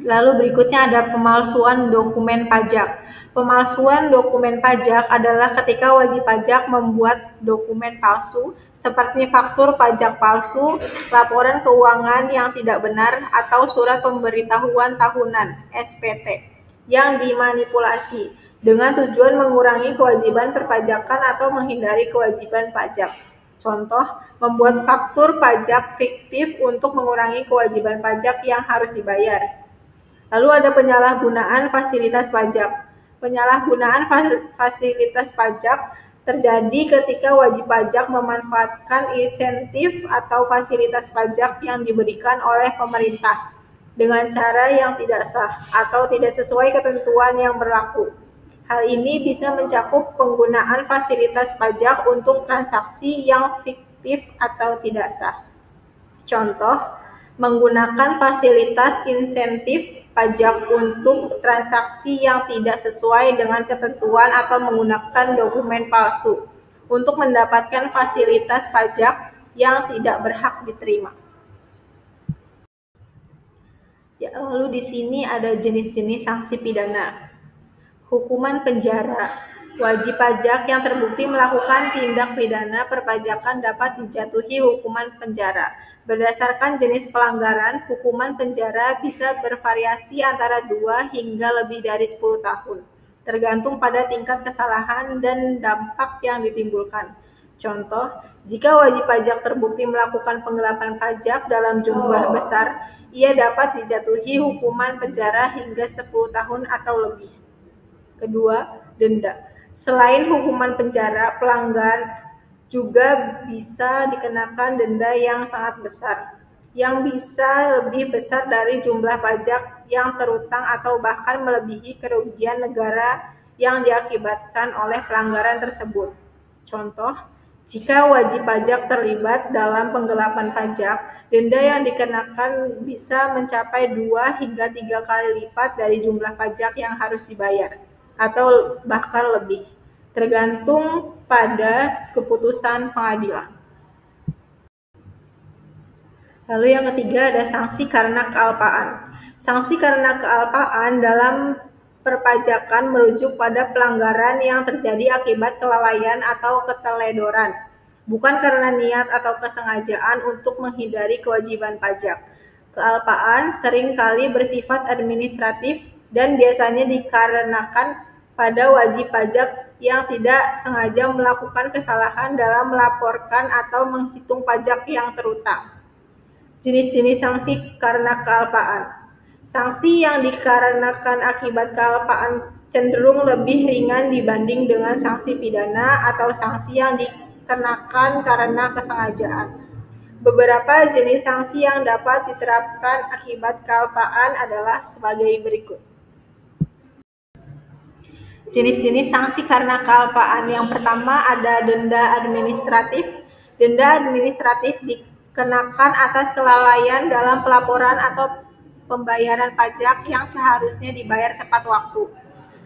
Speaker 1: Lalu berikutnya ada pemalsuan dokumen pajak. Pemalsuan dokumen pajak adalah ketika wajib pajak membuat dokumen palsu seperti faktur pajak palsu, laporan keuangan yang tidak benar, atau surat pemberitahuan tahunan (SPT) yang dimanipulasi dengan tujuan mengurangi kewajiban perpajakan atau menghindari kewajiban pajak. Contoh, membuat faktur pajak fiktif untuk mengurangi kewajiban pajak yang harus dibayar. Lalu ada penyalahgunaan fasilitas pajak. Penyalahgunaan fasilitas pajak terjadi ketika wajib pajak memanfaatkan insentif atau fasilitas pajak yang diberikan oleh pemerintah dengan cara yang tidak sah atau tidak sesuai ketentuan yang berlaku. Hal ini bisa mencakup penggunaan fasilitas pajak untuk transaksi yang fiktif atau tidak sah. Contoh, menggunakan fasilitas insentif pajak untuk transaksi yang tidak sesuai dengan ketentuan atau menggunakan dokumen palsu untuk mendapatkan fasilitas pajak yang tidak berhak diterima. Ya, lalu di sini ada jenis-jenis sanksi pidana. Hukuman penjara. Wajib pajak yang terbukti melakukan tindak pidana perpajakan dapat dijatuhi hukuman penjara. Berdasarkan jenis pelanggaran, hukuman penjara bisa bervariasi antara 2 hingga lebih dari 10 tahun, tergantung pada tingkat kesalahan dan dampak yang ditimbulkan. Contoh, jika wajib pajak terbukti melakukan penggelapan pajak dalam jumlah besar, ia dapat dijatuhi hukuman penjara hingga 10 tahun atau lebih. Kedua, denda. Selain hukuman penjara, pelanggar juga bisa dikenakan denda yang sangat besar, yang bisa lebih besar dari jumlah pajak yang terutang atau bahkan melebihi kerugian negara yang diakibatkan oleh pelanggaran tersebut. Contoh, jika wajib pajak terlibat dalam penggelapan pajak, denda yang dikenakan bisa mencapai 2 hingga 3 kali lipat dari jumlah pajak yang harus dibayar, atau bahkan lebih, tergantung pada keputusan pengadilan. Lalu yang ketiga ada sanksi karena kealpaan. Sanksi karena kealpaan dalam perpajakan merujuk pada pelanggaran yang terjadi akibat kelalaian atau keteledoran, bukan karena niat atau kesengajaan untuk menghindari kewajiban pajak. Kealpaan seringkali bersifat administratif dan biasanya dikarenakan pada wajib pajak yang tidak sengaja melakukan kesalahan dalam melaporkan atau menghitung pajak yang terutang. Jenis-jenis sanksi karena kealpaan. Sanksi yang dikarenakan akibat kealpaan cenderung lebih ringan dibanding dengan sanksi pidana atau sanksi yang dikenakan karena kesengajaan. Beberapa jenis sanksi yang dapat diterapkan akibat kealpaan adalah sebagai berikut. Jenis-jenis sanksi karena kealpaan. Yang pertama ada denda administratif. Denda administratif dikenakan atas kelalaian dalam pelaporan atau pembayaran pajak yang seharusnya dibayar tepat waktu.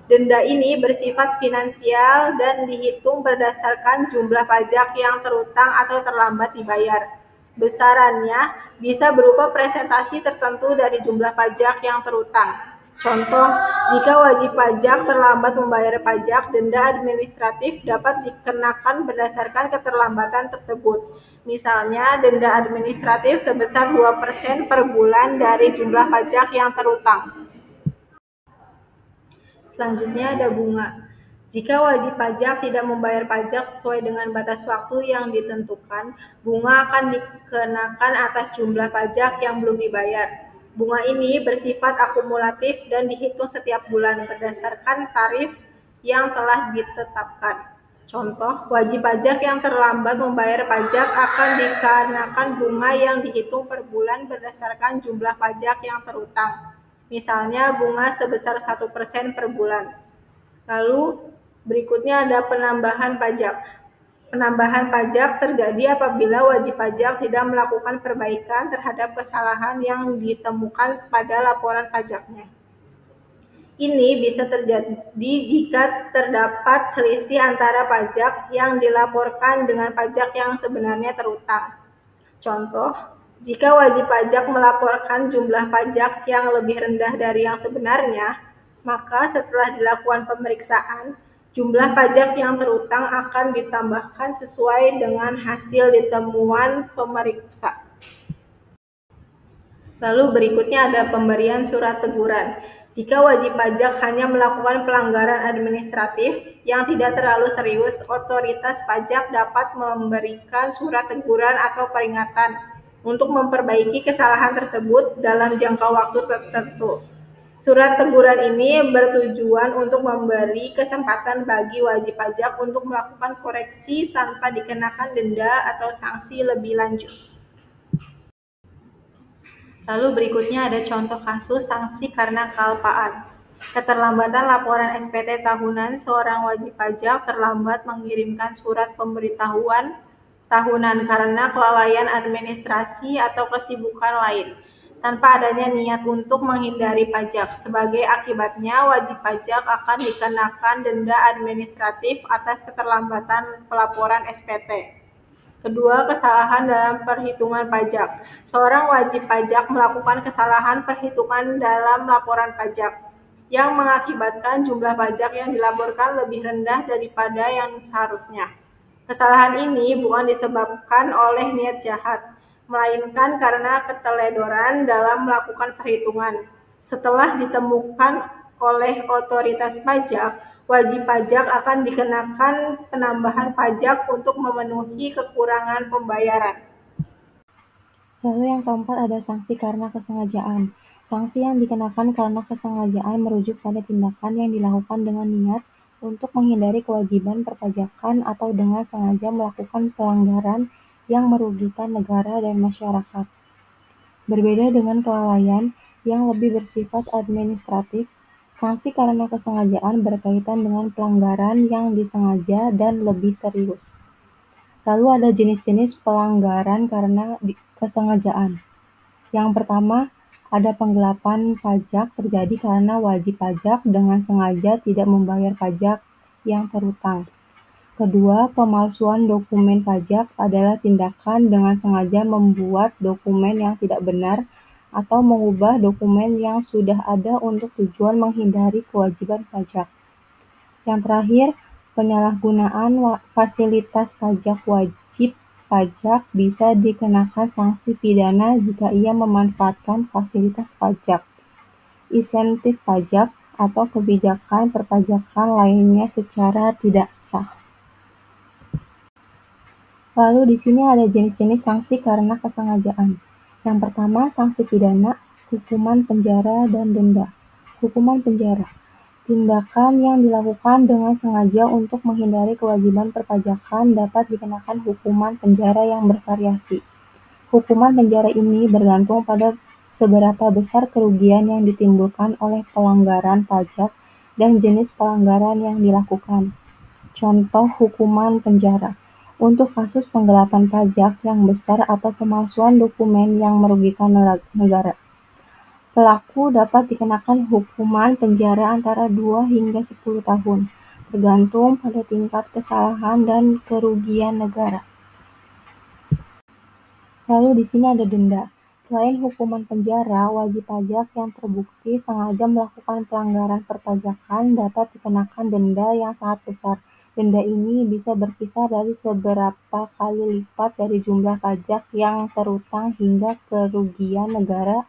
Speaker 1: Denda ini bersifat finansial dan dihitung berdasarkan jumlah pajak yang terutang atau terlambat dibayar. Besarannya bisa berupa presentasi tertentu dari jumlah pajak yang terutang. Contoh, jika wajib pajak terlambat membayar pajak, denda administratif dapat dikenakan berdasarkan keterlambatan tersebut. Misalnya, denda administratif sebesar 2% per bulan dari jumlah pajak yang terutang. Selanjutnya ada bunga. Jika wajib pajak tidak membayar pajak sesuai dengan batas waktu yang ditentukan, bunga akan dikenakan atas jumlah pajak yang belum dibayar. Bunga ini bersifat akumulatif dan dihitung setiap bulan berdasarkan tarif yang telah ditetapkan. Contoh, wajib pajak yang terlambat membayar pajak akan dikenakan bunga yang dihitung per bulan berdasarkan jumlah pajak yang terutang. Misalnya bunga sebesar 1% per bulan. Lalu berikutnya ada penambahan pajak. Penambahan pajak terjadi apabila wajib pajak tidak melakukan perbaikan terhadap kesalahan yang ditemukan pada laporan pajaknya. Ini bisa terjadi jika terdapat selisih antara pajak yang dilaporkan dengan pajak yang sebenarnya terutang. Contoh, jika wajib pajak melaporkan jumlah pajak yang lebih rendah dari yang sebenarnya, maka setelah dilakukan pemeriksaan, jumlah pajak yang terutang akan ditambahkan sesuai dengan hasil ditemuan pemeriksa. Lalu berikutnya ada pemberian surat teguran. Jika wajib pajak hanya melakukan pelanggaran administratif yang tidak terlalu serius, otoritas pajak dapat memberikan surat teguran atau peringatan untuk memperbaiki kesalahan tersebut dalam jangka waktu tertentu. Surat teguran ini bertujuan untuk memberi kesempatan bagi wajib pajak untuk melakukan koreksi tanpa dikenakan denda atau sanksi lebih lanjut. Lalu berikutnya ada contoh kasus sanksi karena kealpaan. Keterlambatan laporan SPT tahunan. Seorang wajib pajak terlambat mengirimkan surat pemberitahuan tahunan karena kelalaian administrasi atau kesibukan lain, tanpa adanya niat untuk menghindari pajak. Sebagai akibatnya, wajib pajak akan dikenakan denda administratif atas keterlambatan pelaporan SPT. Kedua, kesalahan dalam perhitungan pajak. Seorang wajib pajak melakukan kesalahan perhitungan dalam laporan pajak yang mengakibatkan jumlah pajak yang dilaporkan lebih rendah daripada yang seharusnya. Kesalahan ini bukan disebabkan oleh niat jahat, melainkan karena keteledoran dalam melakukan perhitungan. Setelah ditemukan oleh otoritas pajak, wajib pajak akan dikenakan penambahan pajak untuk memenuhi kekurangan pembayaran.
Speaker 3: Lalu yang keempat ada sanksi karena kesengajaan. Sanksi yang dikenakan karena kesengajaan merujuk pada tindakan yang dilakukan dengan niat
Speaker 1: untuk menghindari kewajiban perpajakan atau dengan sengaja melakukan pelanggaran yang merugikan negara dan masyarakat. Berbeda dengan kelalaian yang lebih bersifat administratif, sanksi karena kesengajaan berkaitan dengan pelanggaran yang disengaja dan lebih serius. Lalu ada jenis-jenis pelanggaran karena kesengajaan. Yang pertama, ada penggelapan pajak terjadi karena wajib pajak dengan sengaja tidak membayar pajak yang terutang. Kedua, pemalsuan dokumen pajak adalah tindakan dengan sengaja membuat dokumen yang tidak benar atau mengubah dokumen yang sudah ada untuk tujuan menghindari kewajiban pajak. Yang terakhir, penyalahgunaan fasilitas pajak. Wajib pajak bisa dikenakan sanksi pidana jika ia memanfaatkan fasilitas pajak, insentif pajak, atau kebijakan perpajakan lainnya secara tidak sah. Lalu di sini ada jenis-jenis sanksi karena kesengajaan. Yang pertama, sanksi pidana, hukuman penjara dan denda. Hukuman penjara, tindakan yang dilakukan dengan sengaja untuk menghindari kewajiban perpajakan dapat dikenakan hukuman penjara yang bervariasi. Hukuman penjara ini bergantung pada seberapa besar kerugian yang ditimbulkan oleh pelanggaran pajak dan jenis pelanggaran yang dilakukan. Contoh hukuman penjara. Untuk kasus penggelapan pajak yang besar atau pemalsuan dokumen yang merugikan negara, pelaku dapat dikenakan hukuman penjara antara 2 hingga 10 tahun, tergantung pada tingkat kesalahan dan kerugian negara. Lalu di sini ada denda. Selain hukuman penjara, wajib pajak yang terbukti sengaja melakukan pelanggaran perpajakan dapat dikenakan denda yang sangat besar. Denda ini bisa berkisar dari seberapa kali lipat dari jumlah pajak yang terutang hingga kerugian negara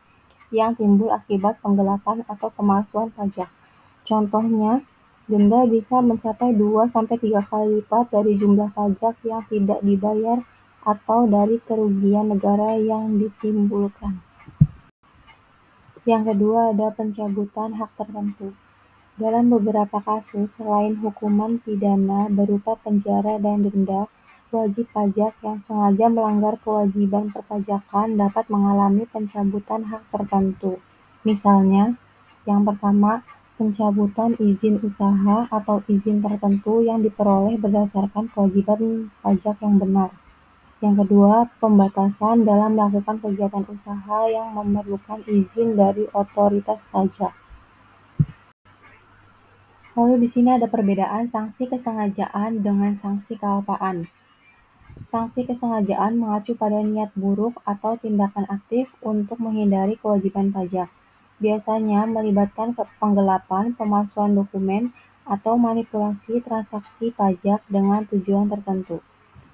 Speaker 1: yang timbul akibat penggelapan atau pemalsuan pajak. Contohnya, denda bisa mencapai 2-3 kali lipat dari jumlah pajak yang tidak dibayar atau dari kerugian negara yang ditimbulkan. Yang kedua ada pencabutan hak tertentu. Dalam beberapa kasus, selain hukuman pidana berupa penjara dan denda, wajib pajak yang sengaja melanggar kewajiban perpajakan dapat mengalami pencabutan hak tertentu. Misalnya, yang pertama, pencabutan izin usaha atau izin tertentu yang diperoleh berdasarkan kewajiban pajak yang benar. Yang kedua, pembatasan dalam melakukan kegiatan usaha yang memerlukan izin dari otoritas pajak. Lalu di sini ada perbedaan sanksi kesengajaan dengan sanksi kealpaan. Sanksi kesengajaan mengacu pada niat buruk atau tindakan aktif untuk menghindari kewajiban pajak. Biasanya melibatkan penggelapan, pemalsuan dokumen, atau manipulasi transaksi pajak dengan tujuan tertentu.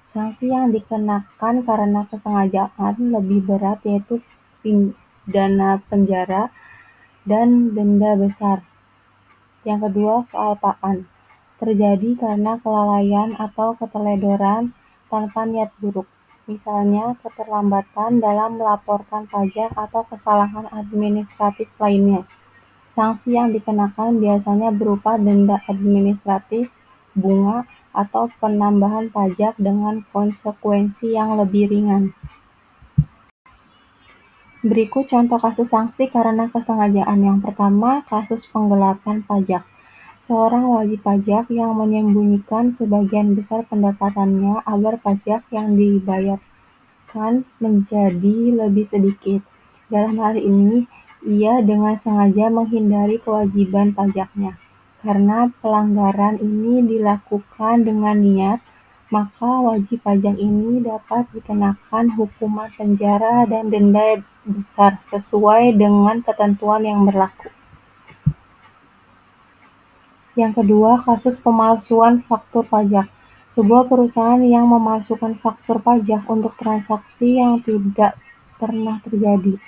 Speaker 1: Sanksi yang dikenakan karena kesengajaan lebih berat yaitu pidana penjara dan denda besar. Yang kedua, kealpaan. Terjadi karena kelalaian atau keteledoran tanpa niat buruk. Misalnya, keterlambatan dalam melaporkan pajak atau kesalahan administratif lainnya. Sanksi yang dikenakan biasanya berupa denda administratif, bunga, atau penambahan pajak dengan konsekuensi yang lebih ringan. Berikut contoh kasus sanksi karena kesengajaan. Yang pertama, kasus penggelapan pajak. Seorang wajib pajak yang menyembunyikan sebagian besar pendapatannya agar pajak yang dibayarkan menjadi lebih sedikit. Dalam hal ini, ia dengan sengaja menghindari kewajiban pajaknya. Karena pelanggaran ini dilakukan dengan niat, maka wajib pajak ini dapat dikenakan hukuman penjara dan denda besar sesuai dengan ketentuan yang berlaku. Yang kedua, kasus pemalsuan faktur pajak. Sebuah perusahaan yang memalsukan faktur pajak untuk transaksi yang tidak pernah terjadi,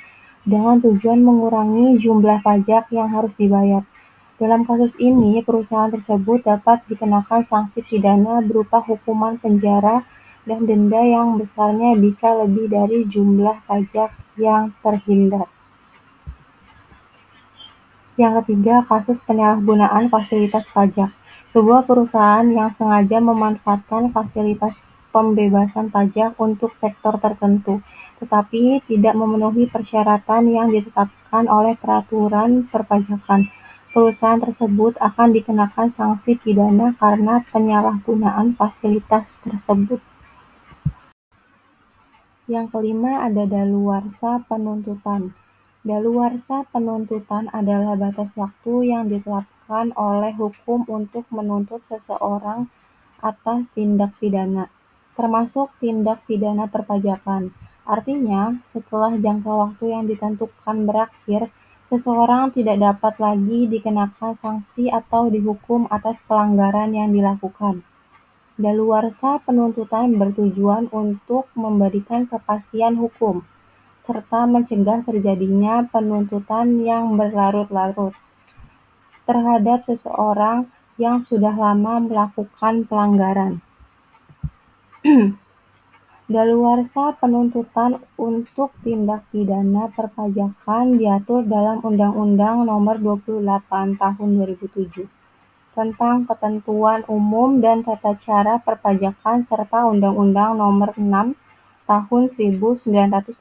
Speaker 1: dengan tujuan mengurangi jumlah pajak yang harus dibayar. Dalam kasus ini, perusahaan tersebut dapat dikenakan sanksi pidana berupa hukuman penjara dan denda yang besarnya bisa lebih dari jumlah pajak yang terhindar. Yang ketiga, kasus penyalahgunaan fasilitas pajak. Sebuah perusahaan yang sengaja memanfaatkan fasilitas pembebasan pajak untuk sektor tertentu, tetapi tidak memenuhi persyaratan yang ditetapkan oleh peraturan perpajakan. Perusahaan tersebut akan dikenakan sanksi pidana karena penyalahgunaan fasilitas tersebut. Yang kelima ada daluarsa penuntutan. Daluarsa penuntutan adalah batas waktu yang ditetapkan oleh hukum untuk menuntut seseorang atas tindak pidana, termasuk tindak pidana perpajakan. Artinya, setelah jangka waktu yang ditentukan berakhir, seseorang tidak dapat lagi dikenakan sanksi atau dihukum atas pelanggaran yang dilakukan. Daluarsa penuntutan bertujuan untuk memberikan kepastian hukum, serta mencegah terjadinya penuntutan yang berlarut-larut terhadap seseorang yang sudah lama melakukan pelanggaran. Daluarsa penuntutan untuk tindak pidana perpajakan diatur dalam Undang-Undang Nomor 28 Tahun 2007 tentang Ketentuan Umum dan Tata Cara Perpajakan serta Undang-Undang Nomor 6 Tahun 1983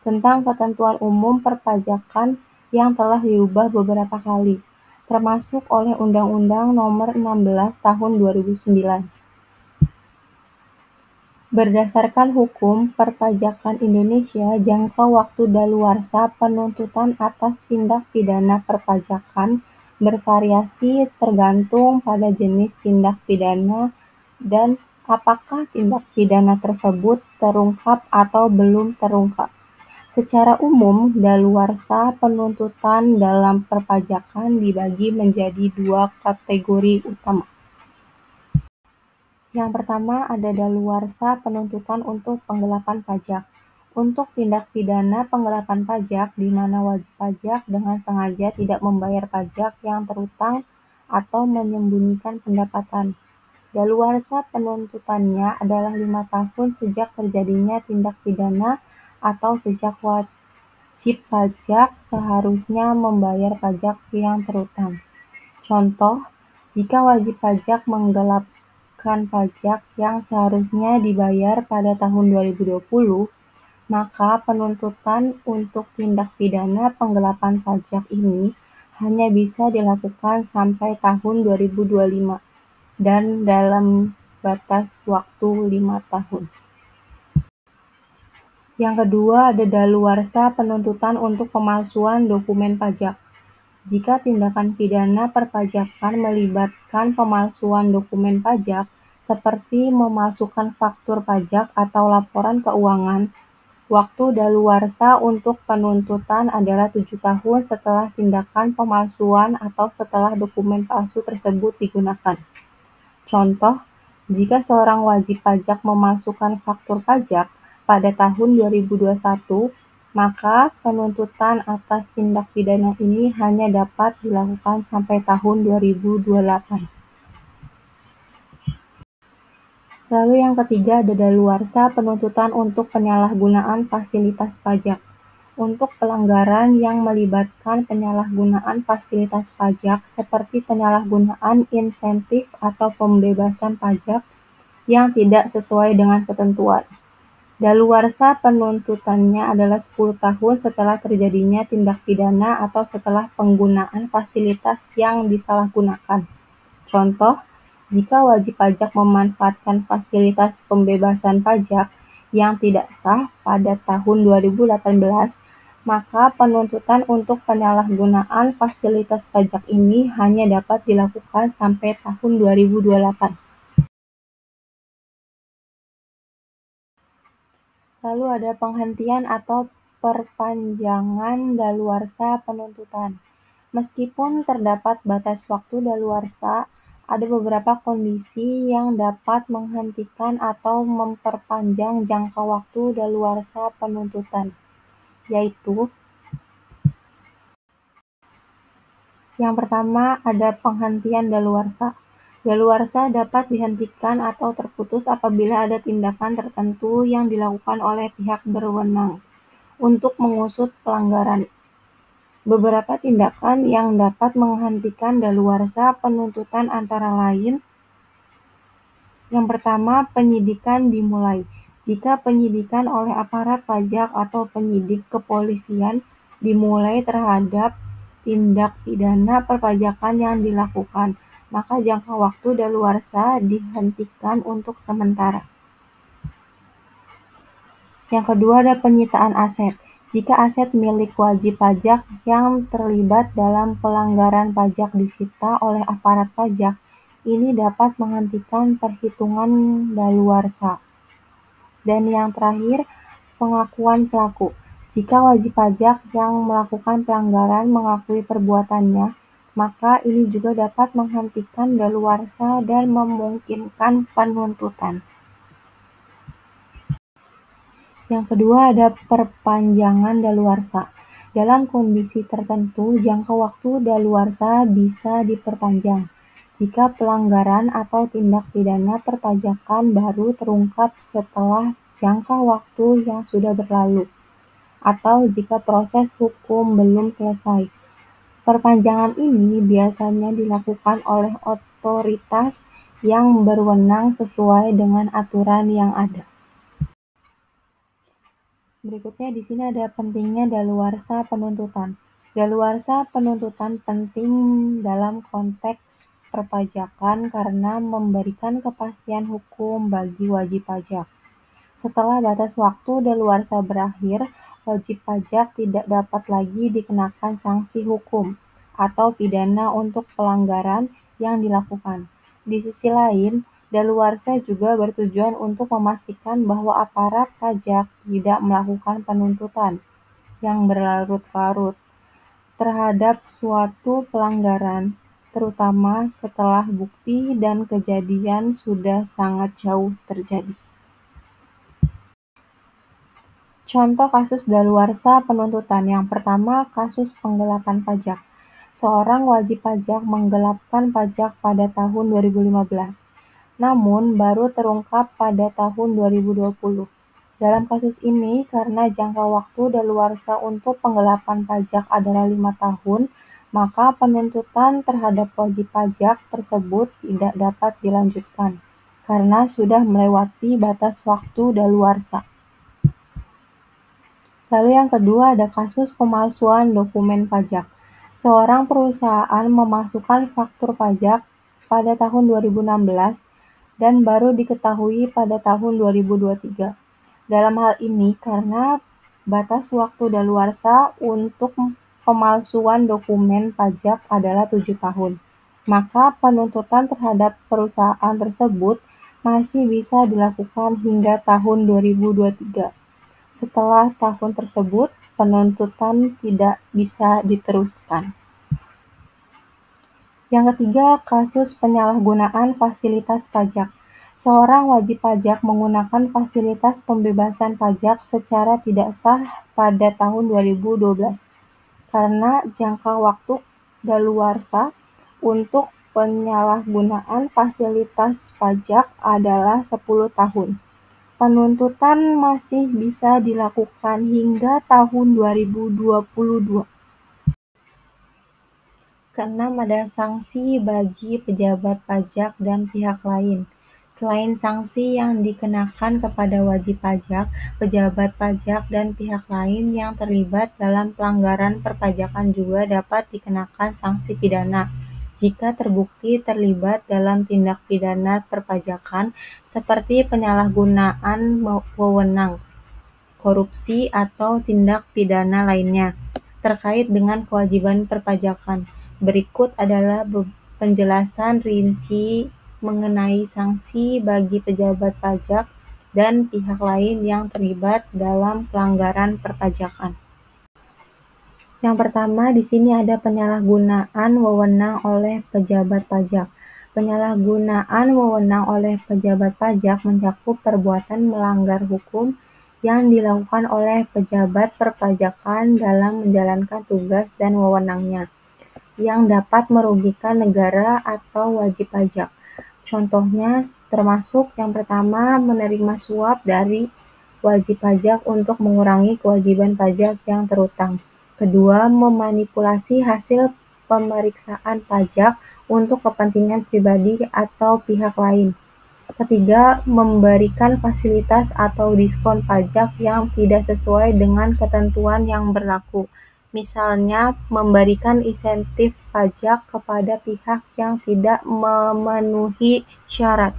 Speaker 1: tentang Ketentuan Umum Perpajakan yang telah diubah beberapa kali, termasuk oleh Undang-Undang Nomor 16 Tahun 2009. Berdasarkan hukum perpajakan Indonesia, jangka waktu daluarsa penuntutan atas tindak pidana perpajakan bervariasi tergantung pada jenis tindak pidana dan apakah tindak pidana tersebut terungkap atau belum terungkap. Secara umum, daluarsa penuntutan dalam perpajakan dibagi menjadi dua kategori utama. Yang pertama ada daluarsa penuntutan untuk penggelapan pajak. Untuk tindak pidana penggelapan pajak di mana wajib pajak dengan sengaja tidak membayar pajak yang terutang atau menyembunyikan pendapatan. Daluarsa penuntutannya adalah 5 tahun sejak terjadinya tindak pidana atau sejak wajib pajak seharusnya membayar pajak yang terutang. Contoh, jika wajib pajak menggelapkan pajak yang seharusnya dibayar pada tahun 2020, maka penuntutan untuk tindak pidana penggelapan pajak ini hanya bisa dilakukan sampai tahun 2025 dan dalam batas waktu 5 tahun. Yang kedua ada daluarsa penuntutan untuk pemalsuan dokumen pajak. Jika tindakan pidana perpajakan melibatkan pemalsuan dokumen pajak, seperti memalsukan faktur pajak atau laporan keuangan, waktu daluarsa untuk penuntutan adalah 7 tahun setelah tindakan pemalsuan atau setelah dokumen palsu tersebut digunakan. Contoh, jika seorang wajib pajak memalsukan faktur pajak pada tahun 2021, maka penuntutan atas tindak pidana ini hanya dapat dilakukan sampai tahun 2028. Lalu yang ketiga ada daluarsa penuntutan untuk penyalahgunaan fasilitas pajak. Untuk pelanggaran yang melibatkan penyalahgunaan fasilitas pajak seperti penyalahgunaan insentif atau pembebasan pajak yang tidak sesuai dengan ketentuan. Daluarsa penuntutannya adalah 10 tahun setelah terjadinya tindak pidana atau setelah penggunaan fasilitas yang disalahgunakan. Contoh, jika wajib pajak memanfaatkan fasilitas pembebasan pajak yang tidak sah pada tahun 2018, maka penuntutan untuk penyalahgunaan fasilitas pajak ini hanya dapat dilakukan sampai tahun 2028. Lalu ada penghentian atau perpanjangan daluarsa penuntutan. Meskipun terdapat batas waktu daluarsa, ada beberapa kondisi yang dapat menghentikan atau memperpanjang jangka waktu daluarsa penuntutan, yaitu yang pertama ada penghentian daluarsa. Daluarsa dapat dihentikan atau terputus apabila ada tindakan tertentu yang dilakukan oleh pihak berwenang untuk mengusut pelanggaran. Beberapa tindakan yang dapat menghentikan daluarsa penuntutan antara lain: yang pertama, penyidikan dimulai. Jika penyidikan oleh aparat pajak atau penyidik kepolisian dimulai terhadap tindak pidana perpajakan yang dilakukan, maka jangka waktu daluarsa dihentikan untuk sementara. Yang kedua ada penyitaan aset. Jika aset milik wajib pajak yang terlibat dalam pelanggaran pajak disita oleh aparat pajak, ini dapat menghentikan perhitungan daluarsa. Dan yang terakhir, pengakuan pelaku. Jika wajib pajak yang melakukan pelanggaran mengakui perbuatannya, maka ini juga dapat menghentikan daluarsa dan memungkinkan penuntutan. Yang kedua ada perpanjangan daluarsa. Dalam kondisi tertentu, jangka waktu daluarsa bisa diperpanjang jika pelanggaran atau tindak pidana perpajakan baru terungkap setelah jangka waktu yang sudah berlalu, atau jika proses hukum belum selesai. Perpanjangan ini biasanya dilakukan oleh otoritas yang berwenang sesuai dengan aturan yang ada. Berikutnya di sini ada pentingnya daluarsa penuntutan. Daluarsa penuntutan penting dalam konteks perpajakan karena memberikan kepastian hukum bagi wajib pajak. Setelah batas waktu daluarsa berakhir, wajib pajak tidak dapat lagi dikenakan sanksi hukum atau pidana untuk pelanggaran yang dilakukan. Di sisi lain, daluarsa juga bertujuan untuk memastikan bahwa aparat pajak tidak melakukan penuntutan yang berlarut-larut terhadap suatu pelanggaran, terutama setelah bukti dan kejadian sudah sangat jauh terjadi. Contoh kasus daluarsa penuntutan. Yang pertama, kasus penggelapan pajak. Seorang wajib pajak menggelapkan pajak pada tahun 2015, namun baru terungkap pada tahun 2020. Dalam kasus ini, karena jangka waktu daluarsa untuk penggelapan pajak adalah 5 tahun, maka penuntutan terhadap wajib pajak tersebut tidak dapat dilanjutkan, karena sudah melewati batas waktu daluarsa. Lalu yang kedua ada kasus pemalsuan dokumen pajak. Seorang perusahaan memasukkan faktur pajak pada tahun 2016 dan baru diketahui pada tahun 2023. Dalam hal ini, karena batas waktu daluarsa untuk pemalsuan dokumen pajak adalah 7 tahun, maka penuntutan terhadap perusahaan tersebut masih bisa dilakukan hingga tahun 2023. Setelah tahun tersebut, penuntutan tidak bisa diteruskan. Yang ketiga, kasus penyalahgunaan fasilitas pajak. Seorang wajib pajak menggunakan fasilitas pembebasan pajak secara tidak sah pada tahun 2012 karena jangka waktu daluarsa untuk penyalahgunaan fasilitas pajak adalah 10 tahun. Penuntutan masih bisa dilakukan hingga tahun 2022. Keenam ada sanksi bagi pejabat pajak dan pihak lain. Selain sanksi yang dikenakan kepada wajib pajak, pejabat pajak, dan pihak lain yang terlibat dalam pelanggaran perpajakan juga dapat dikenakan sanksi pidana jika terbukti terlibat dalam tindak pidana perpajakan seperti penyalahgunaan wewenang, korupsi, atau tindak pidana lainnya terkait dengan kewajiban perpajakan. Berikut adalah penjelasan rinci mengenai sanksi bagi pejabat pajak dan pihak lain yang terlibat dalam pelanggaran perpajakan. Yang pertama, di sini ada penyalahgunaan wewenang oleh pejabat pajak. Penyalahgunaan wewenang oleh pejabat pajak mencakup perbuatan melanggar hukum yang dilakukan oleh pejabat perpajakan dalam menjalankan tugas dan wewenangnya, yang dapat merugikan negara atau wajib pajak. Contohnya termasuk yang pertama, menerima suap dari wajib pajak untuk mengurangi kewajiban pajak yang terutang. Kedua, memanipulasi hasil pemeriksaan pajak untuk kepentingan pribadi atau pihak lain. Ketiga, memberikan fasilitas atau diskon pajak yang tidak sesuai dengan ketentuan yang berlaku. Misalnya, memberikan insentif pajak kepada pihak yang tidak memenuhi syarat.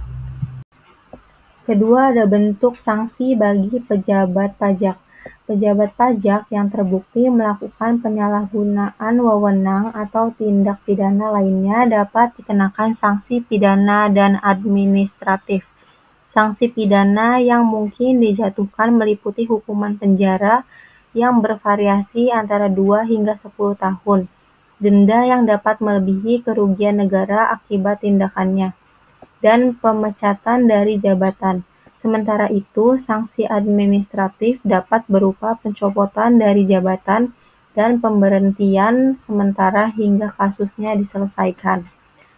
Speaker 1: Kedua, ada bentuk sanksi bagi pejabat pajak. Pejabat pajak yang terbukti melakukan penyalahgunaan wewenang atau tindak pidana lainnya dapat dikenakan sanksi pidana dan administratif. Sanksi pidana yang mungkin dijatuhkan meliputi hukuman penjara yang bervariasi antara 2 hingga 10 tahun, denda yang dapat melebihi kerugian negara akibat tindakannya, dan pemecatan dari jabatan. Sementara itu, sanksi administratif dapat berupa pencopotan dari jabatan dan pemberhentian sementara hingga kasusnya diselesaikan.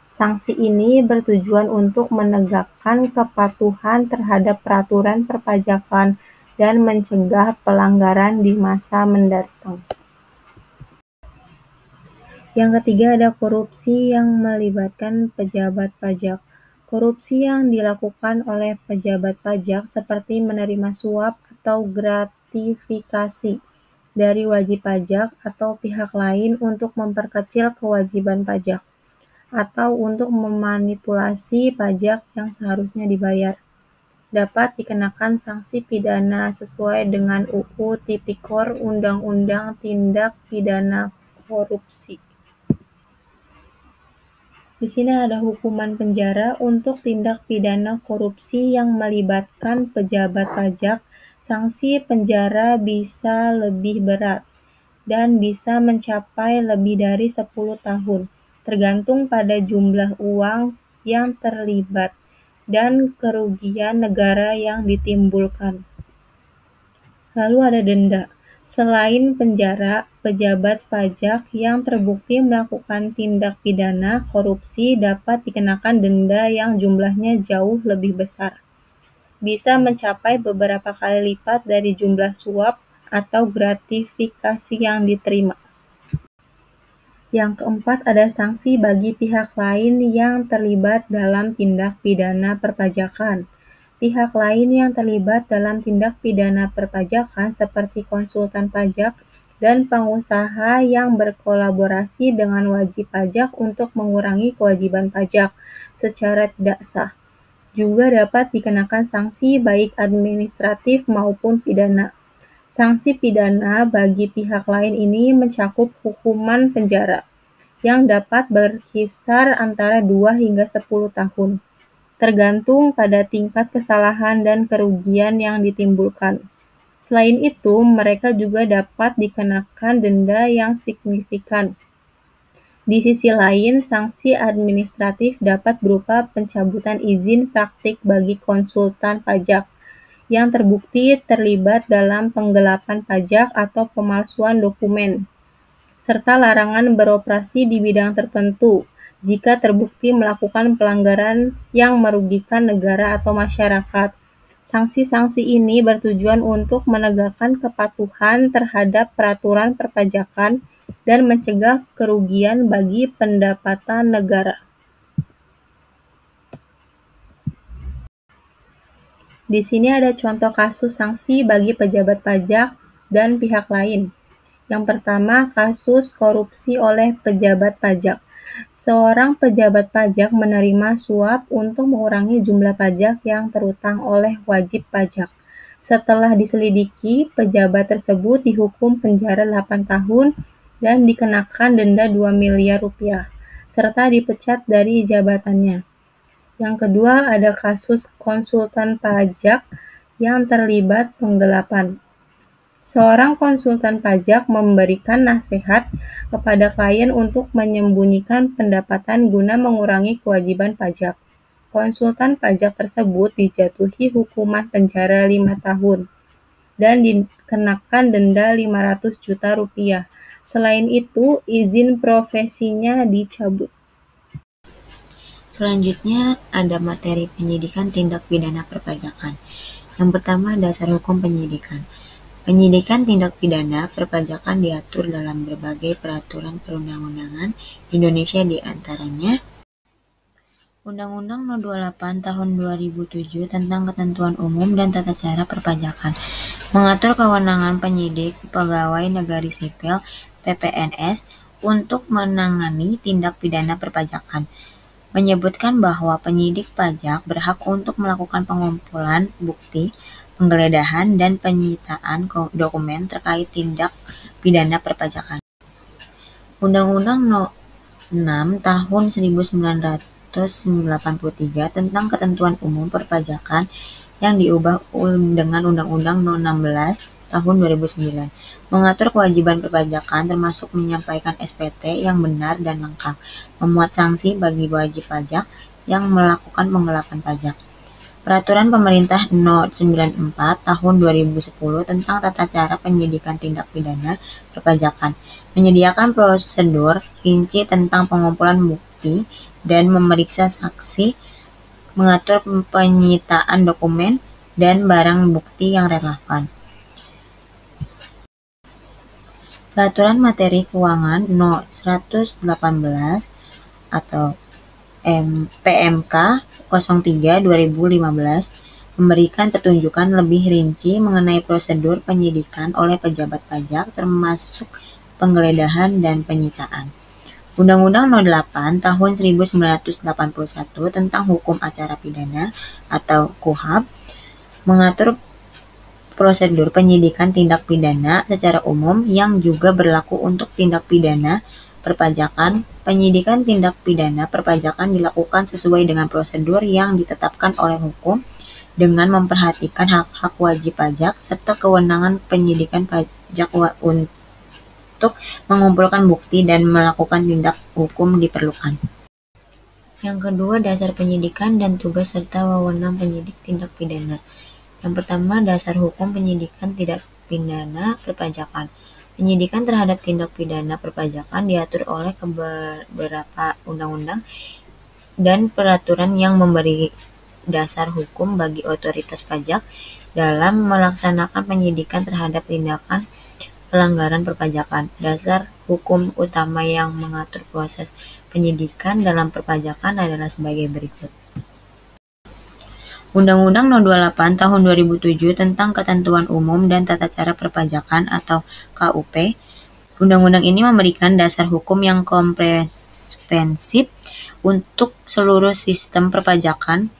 Speaker 1: Sanksi ini bertujuan untuk menegakkan kepatuhan terhadap peraturan perpajakan dan mencegah pelanggaran di masa mendatang. Yang ketiga, ada korupsi yang melibatkan pejabat pajak. Korupsi yang dilakukan oleh pejabat pajak seperti menerima suap atau gratifikasi dari wajib pajak atau pihak lain untuk memperkecil kewajiban pajak, atau untuk memanipulasi pajak yang seharusnya dibayar, dapat dikenakan sanksi pidana sesuai dengan UU Tipikor Undang-Undang Tindak Pidana Korupsi. Di sini ada hukuman penjara untuk tindak pidana korupsi yang melibatkan pejabat pajak. Sanksi penjara bisa lebih berat dan bisa mencapai lebih dari 10 tahun, tergantung pada jumlah uang yang terlibat dan kerugian negara yang ditimbulkan. Lalu ada denda. Selain penjara, pejabat pajak yang terbukti melakukan tindak pidana korupsi dapat dikenakan denda yang jumlahnya jauh lebih besar. Bisa mencapai beberapa kali lipat dari jumlah suap atau gratifikasi yang diterima. Yang keempat, ada sanksi bagi pihak lain yang terlibat dalam tindak pidana perpajakan. Pihak lain yang terlibat dalam tindak pidana perpajakan seperti konsultan pajak dan pengusaha yang berkolaborasi dengan wajib pajak untuk mengurangi kewajiban pajak secara tidak sah, juga dapat dikenakan sanksi baik administratif maupun pidana. Sanksi pidana bagi pihak lain ini mencakup hukuman penjara, yang dapat berkisar antara 2 hingga 10 tahun. Tergantung pada tingkat kesalahan dan kerugian yang ditimbulkan. Selain itu, mereka juga dapat dikenakan denda yang signifikan. Di sisi lain, sanksi administratif dapat berupa pencabutan izin praktik bagi konsultan pajak yang terbukti terlibat dalam penggelapan pajak atau pemalsuan dokumen, serta larangan beroperasi di bidang tertentu jika terbukti melakukan pelanggaran yang merugikan negara atau masyarakat. Sanksi-sanksi ini bertujuan untuk menegakkan kepatuhan terhadap peraturan perpajakan dan mencegah kerugian bagi pendapatan negara. Di sini ada contoh kasus sanksi bagi pejabat pajak dan pihak lain. Yang pertama, kasus korupsi oleh pejabat pajak. Seorang pejabat pajak menerima suap untuk mengurangi jumlah pajak yang terutang oleh wajib pajak. Setelah diselidiki, pejabat tersebut dihukum penjara 8 tahun dan dikenakan denda 2 miliar rupiah, serta dipecat dari jabatannya. Yang kedua, ada kasus konsultan pajak yang terlibat penggelapan. Seorang konsultan pajak memberikan nasihat kepada klien untuk menyembunyikan pendapatan guna mengurangi kewajiban pajak. Konsultan pajak tersebut dijatuhi hukuman penjara 5 tahun dan dikenakan denda 500 juta rupiah. Selain itu, izin profesinya dicabut.
Speaker 2: Selanjutnya ada materi penyidikan tindak pidana perpajakan. Yang pertama, dasar hukum penyidikan. Penyidikan tindak pidana perpajakan diatur dalam berbagai peraturan perundang-undangan Indonesia, di antaranya Undang-Undang No. 28 Tahun 2007 tentang Ketentuan Umum dan Tata Cara Perpajakan mengatur kewenangan penyidik pegawai negeri sipil (PPNS) untuk menangani tindak pidana perpajakan, menyebutkan bahwa penyidik pajak berhak untuk melakukan pengumpulan bukti, penggeledahan, dan penyitaan dokumen terkait tindak pidana perpajakan. Undang-Undang No. 6 Tahun 1983 tentang Ketentuan Umum Perpajakan yang diubah dengan Undang-Undang No. 16 Tahun 2009 mengatur kewajiban perpajakan termasuk menyampaikan SPT yang benar dan lengkap, memuat sanksi bagi wajib pajak yang melakukan penggelapan pajak. Peraturan Pemerintah No. 94 Tahun 2010 tentang Tata Cara Penyidikan Tindak Pidana Perpajakan menyediakan prosedur rinci tentang pengumpulan bukti dan memeriksa saksi, mengatur penyitaan dokumen dan barang bukti yang relevan. Peraturan Materi Keuangan No. 118 atau PMK 03/2015 memberikan petunjukan lebih rinci mengenai prosedur penyidikan oleh pejabat pajak termasuk penggeledahan dan penyitaan. Undang-Undang No. 8 Tahun 1981 tentang Hukum Acara Pidana atau KUHP mengatur prosedur penyidikan tindak pidana secara umum yang juga berlaku untuk tindak pidana perpajakan. Penyidikan tindak pidana perpajakan dilakukan sesuai dengan prosedur yang ditetapkan oleh hukum dengan memperhatikan hak-hak wajib pajak serta kewenangan penyidikan pajak untuk mengumpulkan bukti dan melakukan tindak hukum diperlukan. Yang kedua, dasar penyidikan dan tugas serta wewenang penyidik tindak pidana. Yang pertama, dasar hukum penyidikan tindak pidana perpajakan. Penyidikan terhadap tindak pidana perpajakan diatur oleh beberapa undang-undang dan peraturan yang memberi dasar hukum bagi otoritas pajak dalam melaksanakan penyidikan terhadap tindakan pelanggaran perpajakan. Dasar hukum utama yang mengatur proses penyidikan dalam perpajakan adalah sebagai berikut. Undang-Undang No. 28 Tahun 2007 tentang Ketentuan Umum dan Tata Cara Perpajakan atau KUP. Undang-undang ini memberikan dasar hukum yang komprehensif untuk seluruh sistem perpajakan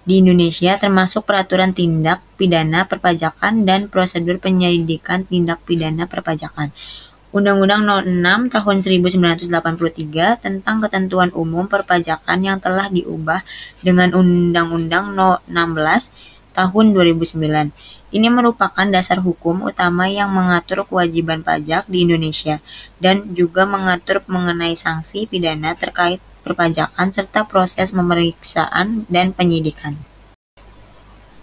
Speaker 2: di Indonesia, termasuk peraturan tindak pidana perpajakan dan prosedur penyidikan tindak pidana perpajakan. Undang-Undang No. 6 Tahun 1983 tentang Ketentuan Umum Perpajakan yang telah diubah dengan Undang-Undang No. 16 Tahun 2009. Ini merupakan dasar hukum utama yang mengatur kewajiban pajak di Indonesia dan juga mengatur mengenai sanksi pidana terkait perpajakan serta proses pemeriksaan dan penyidikan.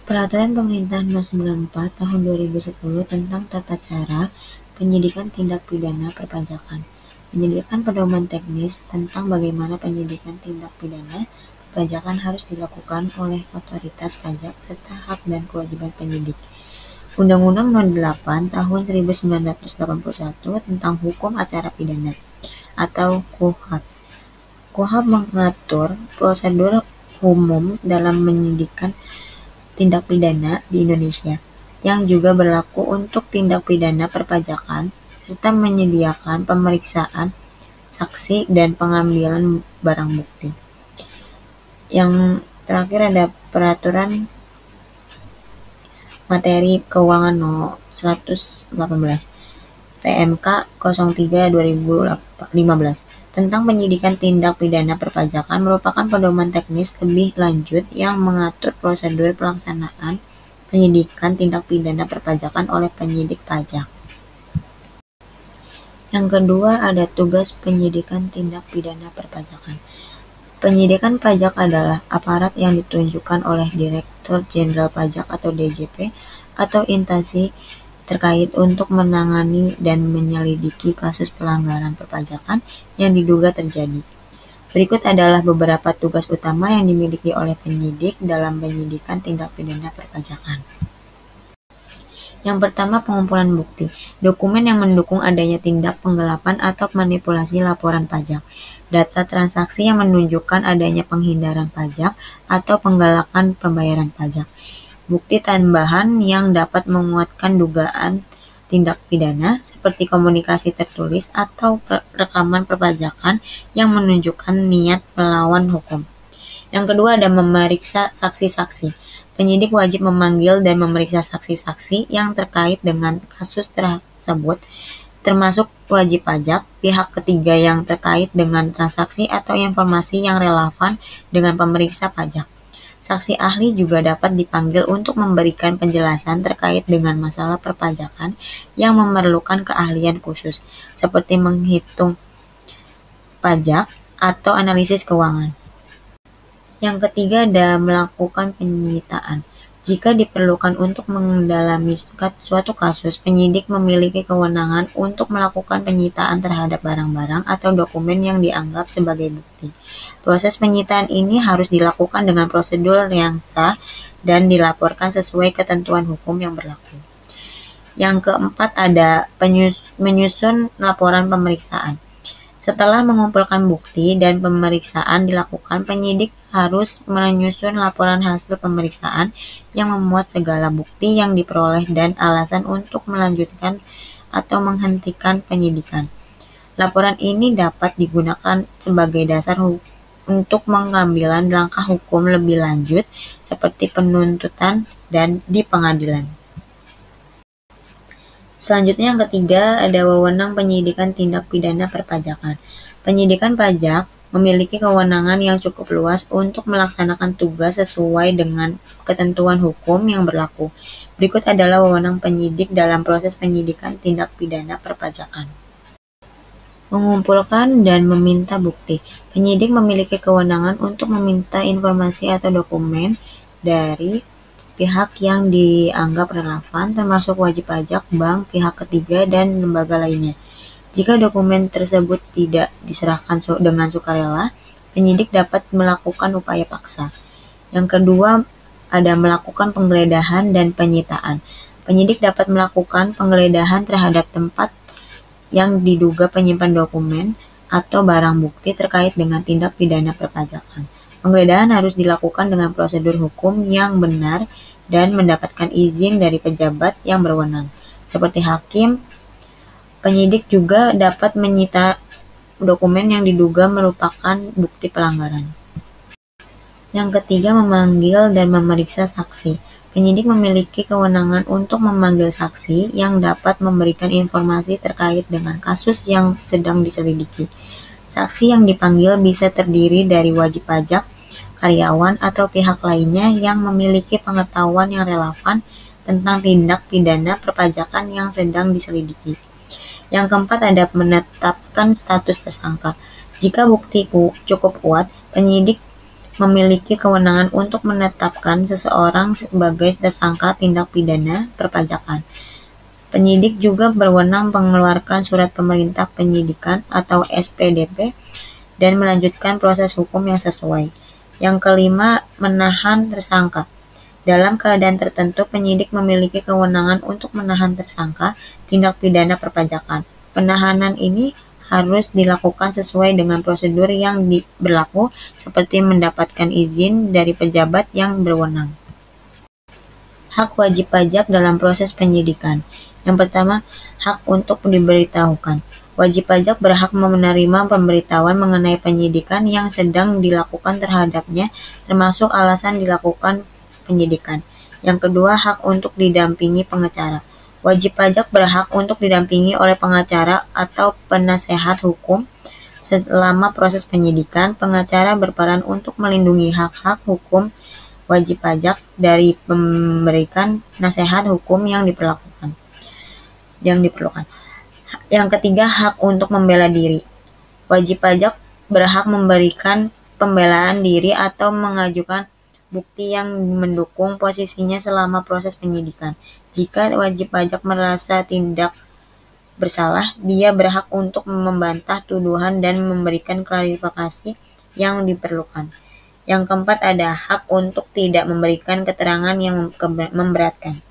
Speaker 2: Peraturan Pemerintah No. 94 Tahun 2010 tentang Tata Cara Penyidikan Tindak Pidana Perpajakan menyediakan pedoman teknis tentang bagaimana penyidikan tindak pidana perpajakan harus dilakukan oleh otoritas pajak serta hak dan kewajiban penyidik. Undang-Undang No. 8 Tahun 1981 tentang Hukum Acara Pidana atau KUHP. KUHP mengatur prosedur umum dalam menyidikan tindak pidana di Indonesia, yang juga berlaku untuk tindak pidana perpajakan, serta menyediakan pemeriksaan saksi dan pengambilan barang bukti. Yang terakhir ada Peraturan Materi Keuangan No. 118 PMK 03/2015 tentang penyidikan tindak pidana perpajakan merupakan pedoman teknis lebih lanjut yang mengatur prosedur pelaksanaan penyidikan tindak pidana perpajakan oleh penyidik pajak. Yang kedua ada tugas penyidikan tindak pidana perpajakan. Penyidikan pajak adalah aparat yang ditunjukkan oleh Direktur Jenderal Pajak atau DJP atau instansi terkait untuk menangani dan menyelidiki kasus pelanggaran perpajakan yang diduga terjadi. Berikut adalah beberapa tugas utama yang dimiliki oleh penyidik dalam penyidikan tindak pidana perpajakan. Yang pertama, pengumpulan bukti. Dokumen yang mendukung adanya tindak penggelapan atau manipulasi laporan pajak. Data transaksi yang menunjukkan adanya penghindaran pajak atau penggelapan pembayaran pajak. Bukti tambahan yang dapat menguatkan dugaan tindak pidana seperti komunikasi tertulis atau rekaman perpajakan yang menunjukkan niat melawan hukum. Yang kedua ada memeriksa saksi-saksi. Penyidik wajib memanggil dan memeriksa saksi-saksi yang terkait dengan kasus tersebut, termasuk wajib pajak, pihak ketiga yang terkait dengan transaksi atau informasi yang relevan dengan pemeriksa pajak. Saksi ahli juga dapat dipanggil untuk memberikan penjelasan terkait dengan masalah perpajakan yang memerlukan keahlian khusus, seperti menghitung pajak atau analisis keuangan. Yang ketiga ada melakukan penyitaan. Jika diperlukan untuk mendalami suatu kasus, penyidik memiliki kewenangan untuk melakukan penyitaan terhadap barang-barang atau dokumen yang dianggap sebagai bukti. Proses penyitaan ini harus dilakukan dengan prosedur yang sah dan dilaporkan sesuai ketentuan hukum yang berlaku. Yang keempat ada menyusun laporan pemeriksaan. Setelah mengumpulkan bukti dan pemeriksaan dilakukan, penyidik harus menyusun laporan hasil pemeriksaan yang memuat segala bukti yang diperoleh dan alasan untuk melanjutkan atau menghentikan penyidikan. Laporan ini dapat digunakan sebagai dasar untuk pengambilan langkah hukum lebih lanjut seperti penuntutan dan di pengadilan. Selanjutnya yang ketiga ada wewenang penyidikan tindak pidana perpajakan. Penyidikan pajak memiliki kewenangan yang cukup luas untuk melaksanakan tugas sesuai dengan ketentuan hukum yang berlaku. Berikut adalah wewenang penyidik dalam proses penyidikan tindak pidana perpajakan. Mengumpulkan dan meminta bukti. Penyidik memiliki kewenangan untuk meminta informasi atau dokumen dari pihak yang dianggap relevan, termasuk wajib pajak, bank, pihak ketiga, dan lembaga lainnya. Jika dokumen tersebut tidak diserahkan dengan sukarela, penyidik dapat melakukan upaya paksa. Yang kedua, ada melakukan penggeledahan dan penyitaan. Penyidik dapat melakukan penggeledahan terhadap tempat yang diduga penyimpan dokumen atau barang bukti terkait dengan tindak pidana perpajakan. Penggeledahan harus dilakukan dengan prosedur hukum yang benar dan mendapatkan izin dari pejabat yang berwenang, seperti hakim. Penyidik juga dapat menyita dokumen yang diduga merupakan bukti pelanggaran. Yang ketiga, memanggil dan memeriksa saksi. Penyidik memiliki kewenangan untuk memanggil saksi yang dapat memberikan informasi terkait dengan kasus yang sedang diselidiki. Saksi yang dipanggil bisa terdiri dari wajib pajak, karyawan, atau pihak lainnya yang memiliki pengetahuan yang relevan tentang tindak pidana perpajakan yang sedang diselidiki. Yang keempat ada menetapkan status tersangka. Jika bukti cukup kuat, penyidik memiliki kewenangan untuk menetapkan seseorang sebagai tersangka tindak pidana perpajakan. Penyidik juga berwenang mengeluarkan surat pemerintah penyidikan atau SPDP dan melanjutkan proses hukum yang sesuai. Yang kelima, menahan tersangka. Dalam keadaan tertentu, penyidik memiliki kewenangan untuk menahan tersangka tindak pidana perpajakan. Penahanan ini harus dilakukan sesuai dengan prosedur yang berlaku, seperti mendapatkan izin dari pejabat yang berwenang. Hak wajib pajak dalam proses penyidikan. Yang pertama, hak untuk diberitahukan. Wajib pajak berhak menerima pemberitahuan mengenai penyidikan yang sedang dilakukan terhadapnya, termasuk alasan dilakukan penyidikan. Yang kedua, hak untuk didampingi pengacara. Wajib pajak berhak untuk didampingi oleh pengacara atau penasehat hukum selama proses penyidikan. Pengacara berperan untuk melindungi hak-hak hukum wajib pajak dari memberikan nasihat hukum yang diperlukan. Yang ketiga, hak untuk membela diri. Wajib pajak berhak memberikan pembelaan diri atau mengajukan bukti yang mendukung posisinya selama proses penyidikan. Jika wajib pajak merasa tidak bersalah, dia berhak untuk membantah tuduhan dan memberikan klarifikasi yang diperlukan. Yang keempat ada hak untuk tidak memberikan keterangan yang memberatkan.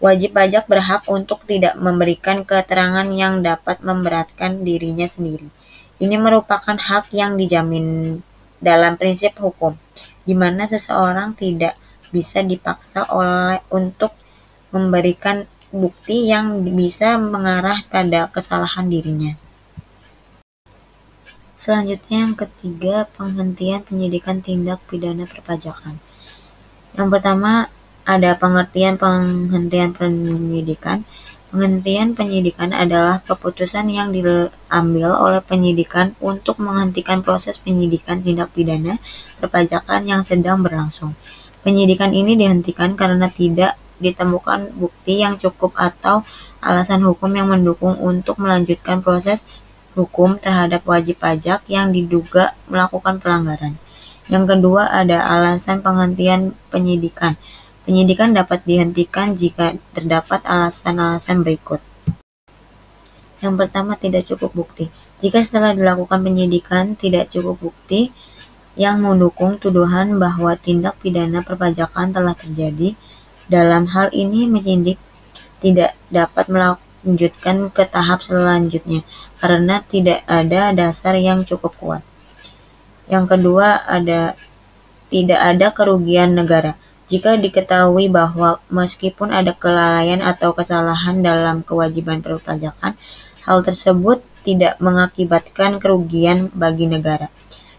Speaker 2: Wajib pajak berhak untuk tidak memberikan keterangan yang dapat memberatkan dirinya sendiri. Ini merupakan hak yang dijamin dalam prinsip hukum, di mana seseorang tidak bisa dipaksa untuk memberikan bukti yang bisa mengarah pada kesalahan dirinya. Selanjutnya yang ketiga, penghentian penyidikan tindak pidana perpajakan. Yang pertama ada pengertian penghentian penyidikan. Penghentian penyidikan adalah keputusan yang diambil oleh penyidikan untuk menghentikan proses penyidikan tindak pidana perpajakan yang sedang berlangsung. Penyidikan ini dihentikan karena tidak ditemukan bukti yang cukup atau alasan hukum yang mendukung untuk melanjutkan proses hukum terhadap wajib pajak yang diduga melakukan pelanggaran. Yang kedua ada alasan penghentian penyidikan. Penyidikan dapat dihentikan jika terdapat alasan-alasan berikut. Yang pertama, tidak cukup bukti. Jika setelah dilakukan penyidikan tidak cukup bukti yang mendukung tuduhan bahwa tindak pidana perpajakan telah terjadi, dalam hal ini penyidik tidak dapat melanjutkan ke tahap selanjutnya karena tidak ada dasar yang cukup kuat. Yang kedua tidak ada kerugian negara. Jika diketahui bahwa meskipun ada kelalaian atau kesalahan dalam kewajiban perpajakan, hal tersebut tidak mengakibatkan kerugian bagi negara.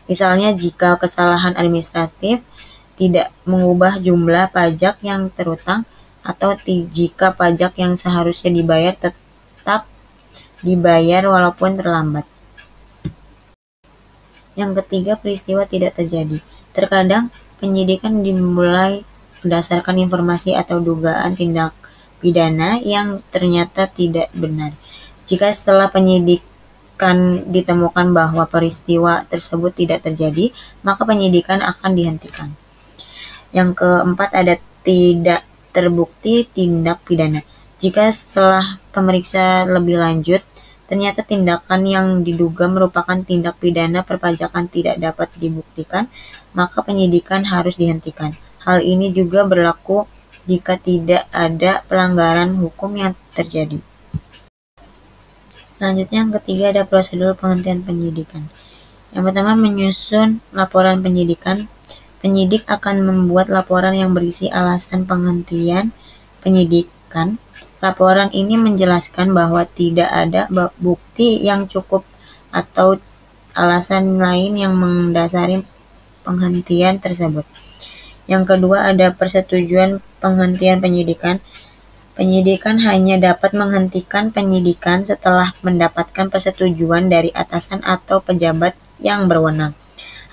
Speaker 2: Misalnya jika kesalahan administratif tidak mengubah jumlah pajak yang terutang, atau jika pajak yang seharusnya dibayar tetap dibayar walaupun terlambat. Yang ketiga, peristiwa tidak terjadi. Terkadang penyidikan dimulai berdasarkan informasi atau dugaan tindak pidana yang ternyata tidak benar. Jika setelah penyidikan ditemukan bahwa peristiwa tersebut tidak terjadi, maka penyidikan akan dihentikan. Yang keempat ada tidak terbukti tindak pidana. Jika setelah pemeriksa lebih lanjut, ternyata tindakan yang diduga merupakan tindak pidana perpajakan tidak dapat dibuktikan, maka penyidikan harus dihentikan. Hal ini juga berlaku jika tidak ada pelanggaran hukum yang terjadi. Selanjutnya yang ketiga ada prosedur penghentian penyidikan. Yang pertama, menyusun laporan penyidikan. Penyidik akan membuat laporan yang berisi alasan penghentian penyidikan. Laporan ini menjelaskan bahwa tidak ada bukti yang cukup atau alasan lain yang mendasari penghentian tersebut. Yang kedua ada persetujuan penghentian penyidikan. Penyidikan hanya dapat menghentikan penyidikan setelah mendapatkan persetujuan dari atasan atau pejabat yang berwenang.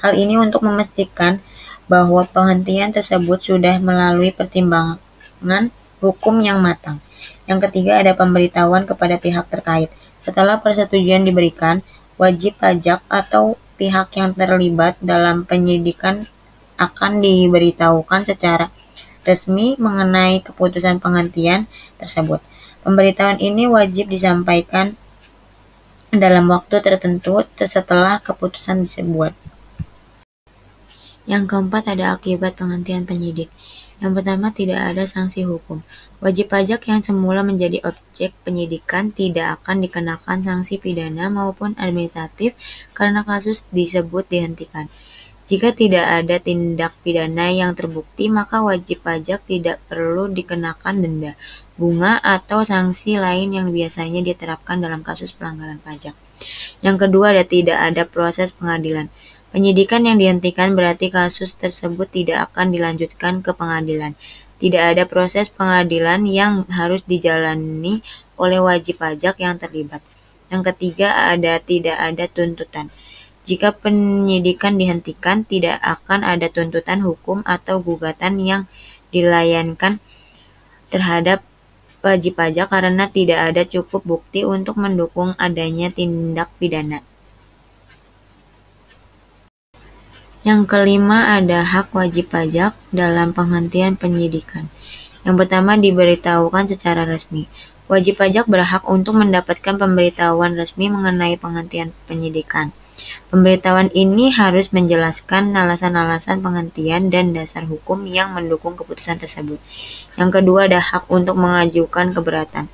Speaker 2: Hal ini untuk memastikan bahwa penghentian tersebut sudah melalui pertimbangan hukum yang matang. Yang ketiga ada pemberitahuan kepada pihak terkait. Setelah persetujuan diberikan, wajib pajak atau pihak yang terlibat dalam penyidikan akan diberitahukan secara resmi mengenai keputusan penghentian tersebut. Pemberitahuan ini wajib disampaikan dalam waktu tertentu setelah keputusan dibuat. Yang keempat ada akibat penghentian penyidik. Yang pertama, tidak ada sanksi hukum. Wajib pajak yang semula menjadi objek penyidikan tidak akan dikenakan sanksi pidana maupun administratif karena kasus disebut dihentikan. Jika tidak ada tindak pidana yang terbukti, maka wajib pajak tidak perlu dikenakan denda, bunga, atau sanksi lain yang biasanya diterapkan dalam kasus pelanggaran pajak. Yang kedua tidak ada proses pengadilan. Penyidikan yang dihentikan berarti kasus tersebut tidak akan dilanjutkan ke pengadilan. Tidak ada proses pengadilan yang harus dijalani oleh wajib pajak yang terlibat. Yang ketiga tidak ada tuntutan. Jika penyidikan dihentikan, tidak akan ada tuntutan hukum atau gugatan yang dilayangkan terhadap wajib pajak karena tidak ada cukup bukti untuk mendukung adanya tindak pidana. Yang kelima ada hak wajib pajak dalam penghentian penyidikan. Yang pertama diberitahukan secara resmi. Wajib pajak berhak untuk mendapatkan pemberitahuan resmi mengenai penghentian penyidikan. Pemberitahuan ini harus menjelaskan alasan-alasan penghentian dan dasar hukum yang mendukung keputusan tersebut. Yang kedua ada hak untuk mengajukan keberatan.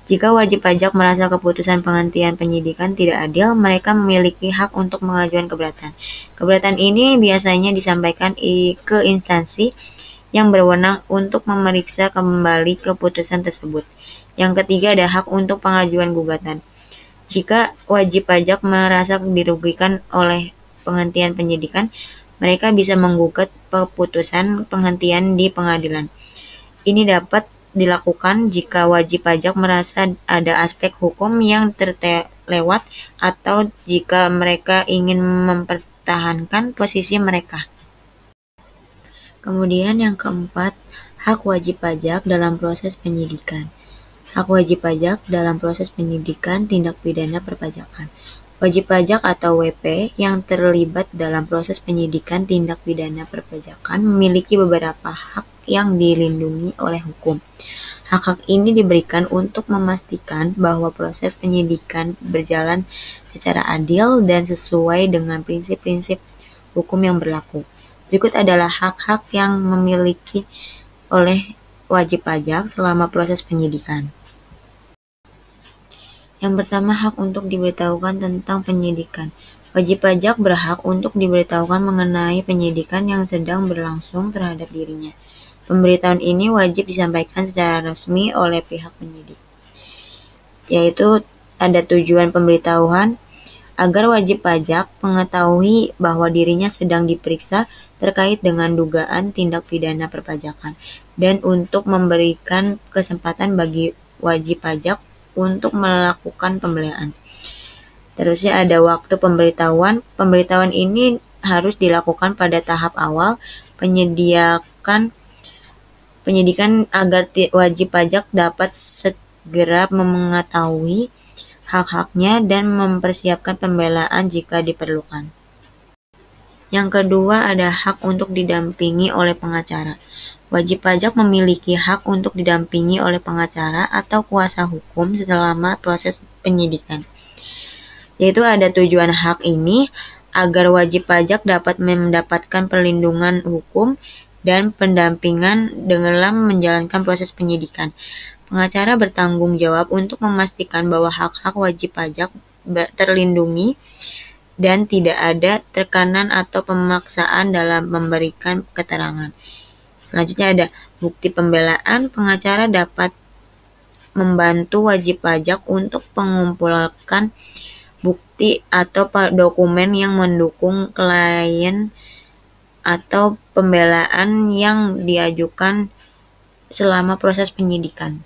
Speaker 2: Jika wajib pajak merasa keputusan penghentian penyidikan tidak adil, mereka memiliki hak untuk mengajukan keberatan. Keberatan ini biasanya disampaikan ke instansi yang berwenang untuk memeriksa kembali keputusan tersebut. Yang ketiga ada hak untuk pengajuan gugatan. Jika wajib pajak merasa dirugikan oleh penghentian penyidikan, mereka bisa menggugat keputusan penghentian di pengadilan. Ini dapat dilakukan jika wajib pajak merasa ada aspek hukum yang terlewat atau jika mereka ingin mempertahankan posisi mereka. Kemudian yang keempat, hak wajib pajak dalam proses penyidikan. Hak wajib pajak dalam proses penyidikan tindak pidana perpajakan. Wajib pajak atau WP yang terlibat dalam proses penyidikan tindak pidana perpajakan memiliki beberapa hak yang dilindungi oleh hukum. Hak-hak ini diberikan untuk memastikan bahwa proses penyidikan berjalan secara adil dan sesuai dengan prinsip-prinsip hukum yang berlaku. Berikut adalah hak-hak yang memiliki oleh wajib pajak selama proses penyidikan. Yang pertama, hak untuk diberitahukan tentang penyidikan. Wajib pajak berhak untuk diberitahukan mengenai penyidikan yang sedang berlangsung terhadap dirinya. Pemberitahuan ini wajib disampaikan secara resmi oleh pihak penyidik. Yaitu ada tujuan pemberitahuan agar wajib pajak mengetahui bahwa dirinya sedang diperiksa terkait dengan dugaan tindak pidana perpajakan dan untuk memberikan kesempatan bagi wajib pajak untuk melakukan pembelaan. Terusnya ada waktu pemberitahuan. Pemberitahuan ini harus dilakukan pada tahap awal penyidikan agar wajib pajak dapat segera mengetahui hak-haknya dan mempersiapkan pembelaan jika diperlukan. Yang kedua ada hak untuk didampingi oleh pengacara. Wajib pajak memiliki hak untuk didampingi oleh pengacara atau kuasa hukum selama proses penyidikan. Yaitu ada tujuan hak ini agar wajib pajak dapat mendapatkan perlindungan hukum dan pendampingan dalam menjalankan proses penyidikan. Pengacara bertanggung jawab untuk memastikan bahwa hak-hak wajib pajak terlindungi dan tidak ada tekanan atau pemaksaan dalam memberikan keterangan. Selanjutnya ada bukti pembelaan. Pengacara dapat membantu wajib pajak untuk mengumpulkan bukti atau dokumen yang mendukung klien atau pembelaan yang diajukan selama proses penyidikan.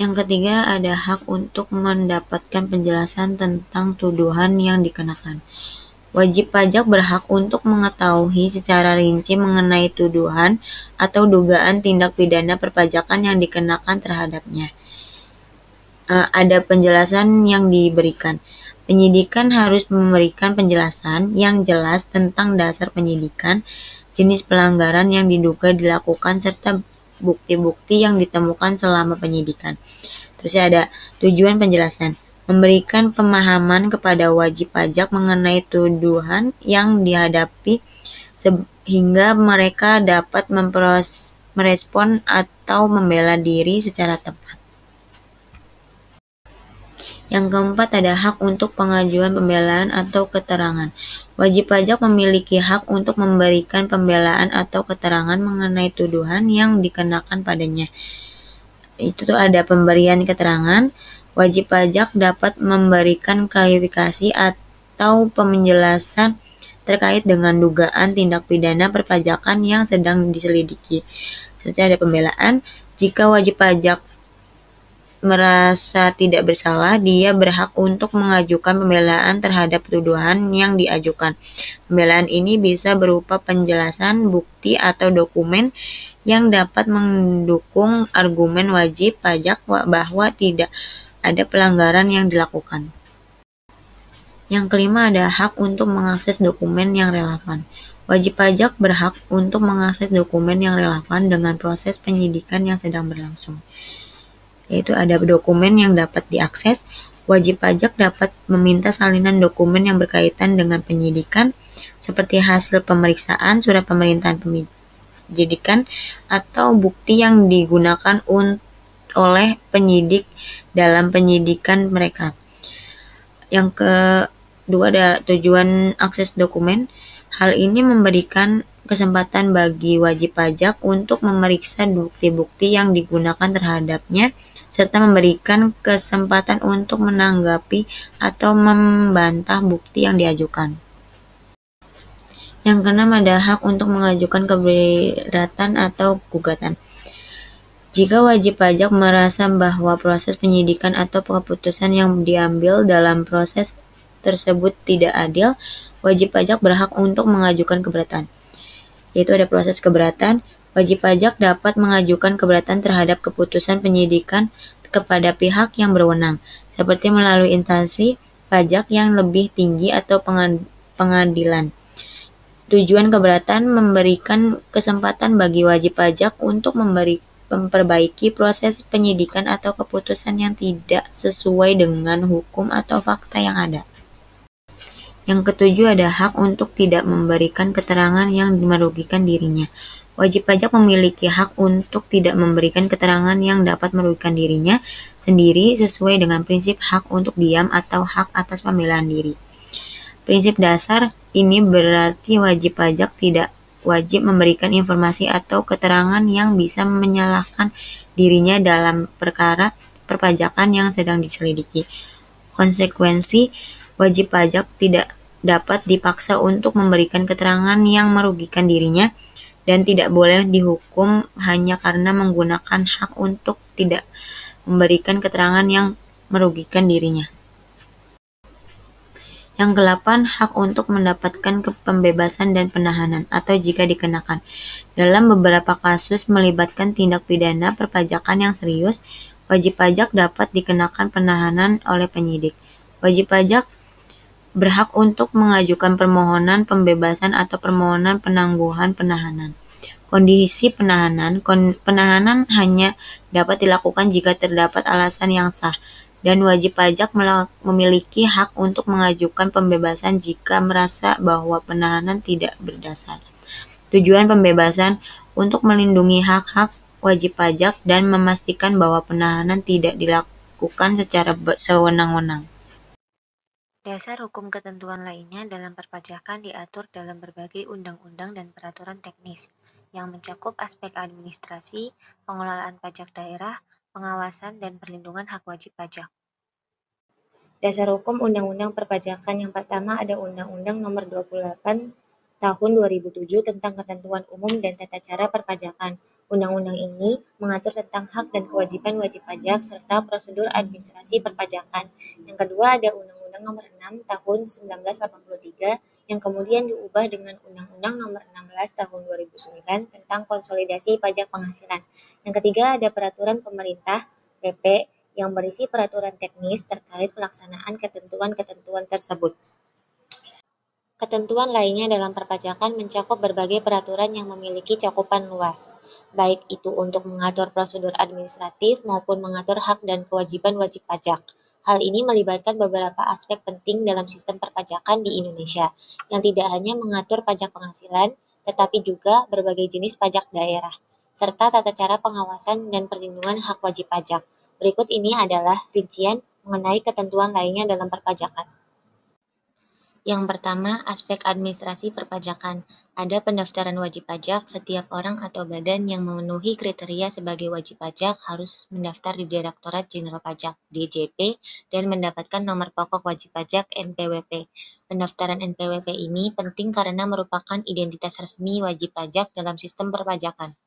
Speaker 2: Yang ketiga ada hak untuk mendapatkan penjelasan tentang tuduhan yang dikenakan. Wajib pajak berhak untuk mengetahui secara rinci mengenai tuduhan atau dugaan tindak pidana perpajakan yang dikenakan terhadapnya. Ada penjelasan yang diberikan. Penyidikan harus memberikan penjelasan yang jelas tentang dasar penyidikan, jenis pelanggaran yang diduga dilakukan, serta bukti-bukti yang ditemukan selama penyidikan. Terus ada tujuan penjelasan. Memberikan pemahaman kepada wajib pajak mengenai tuduhan yang dihadapi sehingga mereka dapat merespon atau membela diri secara tepat. Yang keempat ada hak untuk pengajuan pembelaan atau keterangan. Wajib pajak memiliki hak untuk memberikan pembelaan atau keterangan mengenai tuduhan yang dikenakan padanya. Itu tuh ada pemberian keterangan. Wajib pajak dapat memberikan klarifikasi atau penjelasan terkait dengan dugaan tindak pidana perpajakan yang sedang diselidiki. Serta ada pembelaan. Jika wajib pajak merasa tidak bersalah, dia berhak untuk mengajukan pembelaan terhadap tuduhan yang diajukan. Pembelaan ini bisa berupa penjelasan, bukti, atau dokumen yang dapat mendukung argumen wajib pajak bahwa tidak ada pelanggaran yang dilakukan. Yang kelima ada hak untuk mengakses dokumen yang relevan. Wajib pajak berhak untuk mengakses dokumen yang relevan dengan proses penyidikan yang sedang berlangsung. Yaitu ada dokumen yang dapat diakses. Wajib pajak dapat meminta salinan dokumen yang berkaitan dengan penyidikan, seperti hasil pemeriksaan, surat pemerintahan penyidikan, atau bukti yang digunakan oleh penyidik dalam penyidikan mereka. Yang kedua ada tujuan akses dokumen. Hal ini memberikan kesempatan bagi wajib pajak untuk memeriksa bukti-bukti yang digunakan terhadapnya, serta memberikan kesempatan untuk menanggapi atau membantah bukti yang diajukan. Yang keenam ada hak untuk mengajukan keberatan atau gugatan. Jika wajib pajak merasa bahwa proses penyidikan atau keputusan yang diambil dalam proses tersebut tidak adil, wajib pajak berhak untuk mengajukan keberatan. Yaitu ada proses keberatan. Wajib pajak dapat mengajukan keberatan terhadap keputusan penyidikan kepada pihak yang berwenang, seperti melalui instansi pajak yang lebih tinggi atau pengadilan. Tujuan keberatan memberikan kesempatan bagi wajib pajak untuk memperbaiki proses penyidikan atau keputusan yang tidak sesuai dengan hukum atau fakta yang ada. Yang ketujuh ada hak untuk tidak memberikan keterangan yang merugikan dirinya. Wajib pajak memiliki hak untuk tidak memberikan keterangan yang dapat merugikan dirinya sendiri sesuai dengan prinsip hak untuk diam atau hak atas pembelaan diri. Prinsip dasar ini berarti wajib pajak tidak wajib memberikan informasi atau keterangan yang bisa menyalahkan dirinya dalam perkara perpajakan yang sedang diselidiki. Konsekuensi, wajib pajak tidak dapat dipaksa untuk memberikan keterangan yang merugikan dirinya dan tidak boleh dihukum hanya karena menggunakan hak untuk tidak memberikan keterangan yang merugikan dirinya. Yang ke-8, hak untuk mendapatkan pembebasan dan penahanan atau jika dikenakan. Dalam beberapa kasus melibatkan tindak pidana perpajakan yang serius, wajib pajak dapat dikenakan penahanan oleh penyidik. Wajib pajak berhak untuk mengajukan permohonan pembebasan atau permohonan penangguhan penahanan. Kondisi penahanan hanya dapat dilakukan jika terdapat alasan yang sah, dan wajib pajak memiliki hak untuk mengajukan pembebasan jika merasa bahwa penahanan tidak berdasar. Tujuan pembebasan untuk melindungi hak-hak wajib pajak dan memastikan bahwa penahanan tidak dilakukan secara sewenang-wenang.
Speaker 4: Dasar hukum ketentuan lainnya dalam perpajakan diatur dalam berbagai undang-undang dan peraturan teknis yang mencakup aspek administrasi, pengelolaan pajak daerah, pengawasan, dan perlindungan hak wajib pajak.
Speaker 3: Dasar hukum undang-undang perpajakan yang pertama ada Undang-Undang Nomor 28 Tahun 2007 tentang ketentuan umum dan tata cara perpajakan. Undang-undang ini mengatur tentang hak dan kewajiban wajib pajak serta prosedur administrasi perpajakan. Yang kedua ada Undang-Undang Nomor 6 Tahun 1983 yang kemudian diubah dengan Undang-Undang Nomor 16 Tahun 2009 tentang konsolidasi pajak penghasilan. Yang ketiga ada Peraturan Pemerintah (PP) yang berisi peraturan teknis terkait pelaksanaan ketentuan-ketentuan tersebut. Ketentuan lainnya dalam perpajakan mencakup berbagai peraturan yang memiliki cakupan luas, baik itu untuk mengatur prosedur administratif maupun mengatur hak dan kewajiban wajib pajak. Hal ini melibatkan beberapa aspek penting dalam sistem perpajakan di Indonesia, yang tidak hanya mengatur pajak penghasilan, tetapi juga berbagai jenis pajak daerah, serta tata cara pengawasan dan perlindungan hak wajib pajak. Berikut ini adalah rincian mengenai ketentuan lainnya dalam perpajakan. Yang pertama, aspek administrasi perpajakan. Ada pendaftaran wajib pajak. Setiap orang atau badan yang memenuhi kriteria sebagai wajib pajak harus mendaftar di Direktorat Jenderal Pajak (DJP) dan mendapatkan nomor pokok wajib pajak (NPWP). Pendaftaran NPWP ini penting karena merupakan identitas resmi wajib pajak dalam sistem perpajakan.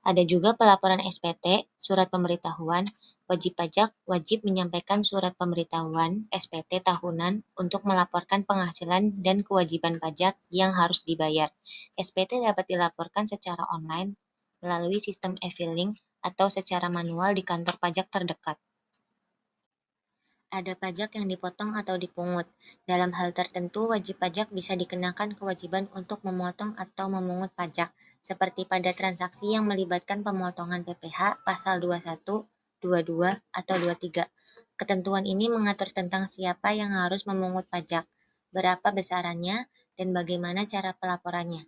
Speaker 3: Ada juga pelaporan SPT, surat pemberitahuan. Wajib pajak wajib menyampaikan surat pemberitahuan SPT tahunan untuk melaporkan penghasilan dan kewajiban pajak yang harus dibayar. SPT dapat dilaporkan secara online melalui sistem e-filing atau secara manual di kantor pajak terdekat. Ada pajak yang dipotong atau dipungut. Dalam hal tertentu, wajib pajak bisa dikenakan kewajiban untuk memotong atau memungut pajak, seperti pada transaksi yang melibatkan pemotongan PPh pasal 21, 22, atau 23. Ketentuan ini mengatur tentang siapa yang harus memungut pajak, berapa besarannya, dan bagaimana cara pelaporannya.